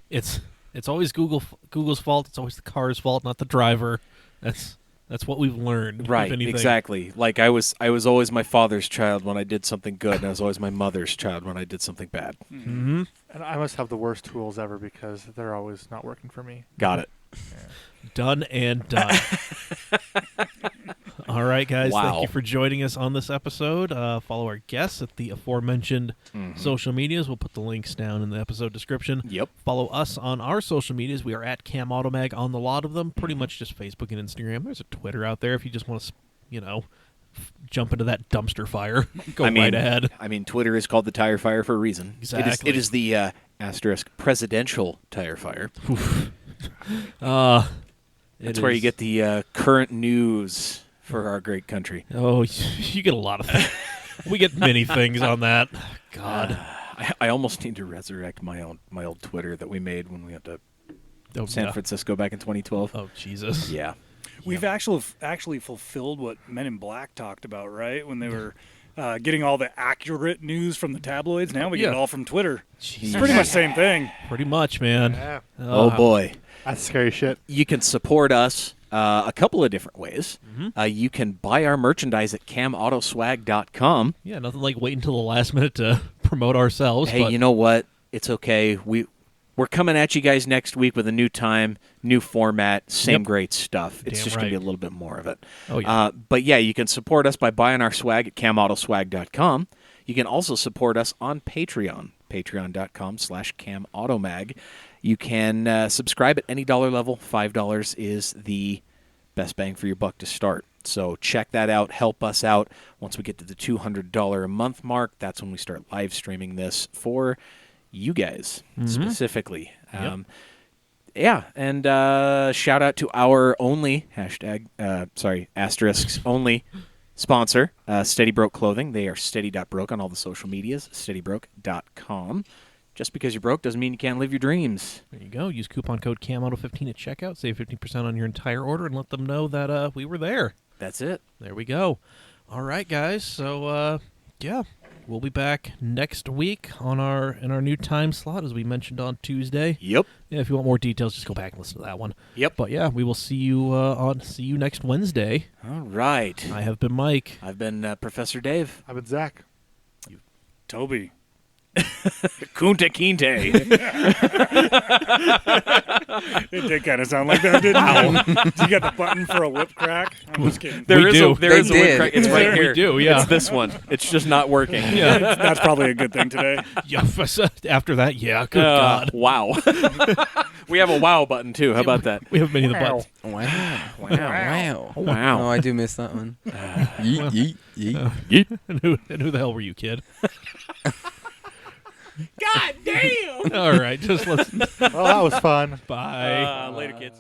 It's always Google's fault. It's always the car's fault, not the driver. That's what we've learned. if Right. anything. Exactly. Like I was always my father's child when I did something good, and I was always my mother's child when I did something bad. Mm-hmm. And I must have the worst tools ever because they're always not working for me. Got it. Done and done. All right, guys. Wow. Thank you for joining us on this episode. Follow our guests at the aforementioned social medias. We'll put the links down in the episode description. Yep. Follow us on our social medias. We are at CamAutomag on the lot of them. Pretty much just Facebook and Instagram. There's a Twitter out there if you just want to, jump into that dumpster fire. Go right ahead. I mean, Twitter is called the Tire Fire for a reason. Exactly. It is the asterisk presidential tire fire. That's where you get the current news for our great country. Oh, you get a lot of things. We get many things on that. God. I almost need to resurrect my old Twitter that we made when we went to San Francisco back in 2012. Oh, Jesus. Yeah. We've actually fulfilled what Men in Black talked about, right? When they were getting all the accurate news from the tabloids. Now we get it all from Twitter. It's pretty much the same thing. Pretty much, man. Yeah. Oh, boy. That's scary shit. You can support us a couple of different ways. You can buy our merchandise at CamAutoswag.com. Yeah, nothing like waiting until the last minute to promote ourselves. Hey, but you know what? It's okay. We're coming at you guys next week with a new time, new format, same great stuff. It's Damn just going to be a right. little bit more of it. Oh, yeah. But yeah, you can support us by buying our swag at CamAutoswag.com. You can also support us on Patreon, patreon.com/CamAutomag. You can subscribe at any dollar level. $5 is the best bang for your buck to start. So check that out. Help us out. Once we get to the $200 a month mark, that's when we start live streaming this for you guys specifically. Yep. Yeah, and shout out to our only asterisks only sponsor, Steady Broke Clothing. They are steady.broke on all the social medias, steadybroke.com. Just because you're broke doesn't mean you can't live your dreams. There you go. Use coupon code CAMAuto15 at checkout. Save 15% on your entire order and let them know that we were there. That's it. There we go. All right, guys. So, yeah, we'll be back next week in our new time slot, as we mentioned on Tuesday. Yep. Yeah, if you want more details, just go back and listen to that one. Yep. But yeah, we will see you next Wednesday. All right. I have been Mike. I've been Professor Dave. I've been Zach. Toby. Kunta Kinte. It did kind of sound like that, didn't it? You got the button for a whip crack? I'm just kidding. There We is do. a there They is a whip did. crack. It's We right here. do, yeah. It's this one. It's just not working. Yeah. That's probably a good thing today. Yeah. After that, yeah. Good God. Wow. We have a wow button too. How about that? We have many of the buttons. Wow. Wow. Wow. Wow. Oh, I do miss that one. Yeet, yeet, yeet. And who the hell were you, kid? God damn. All right, just listen. Well, that was fun. Bye. Later, kids.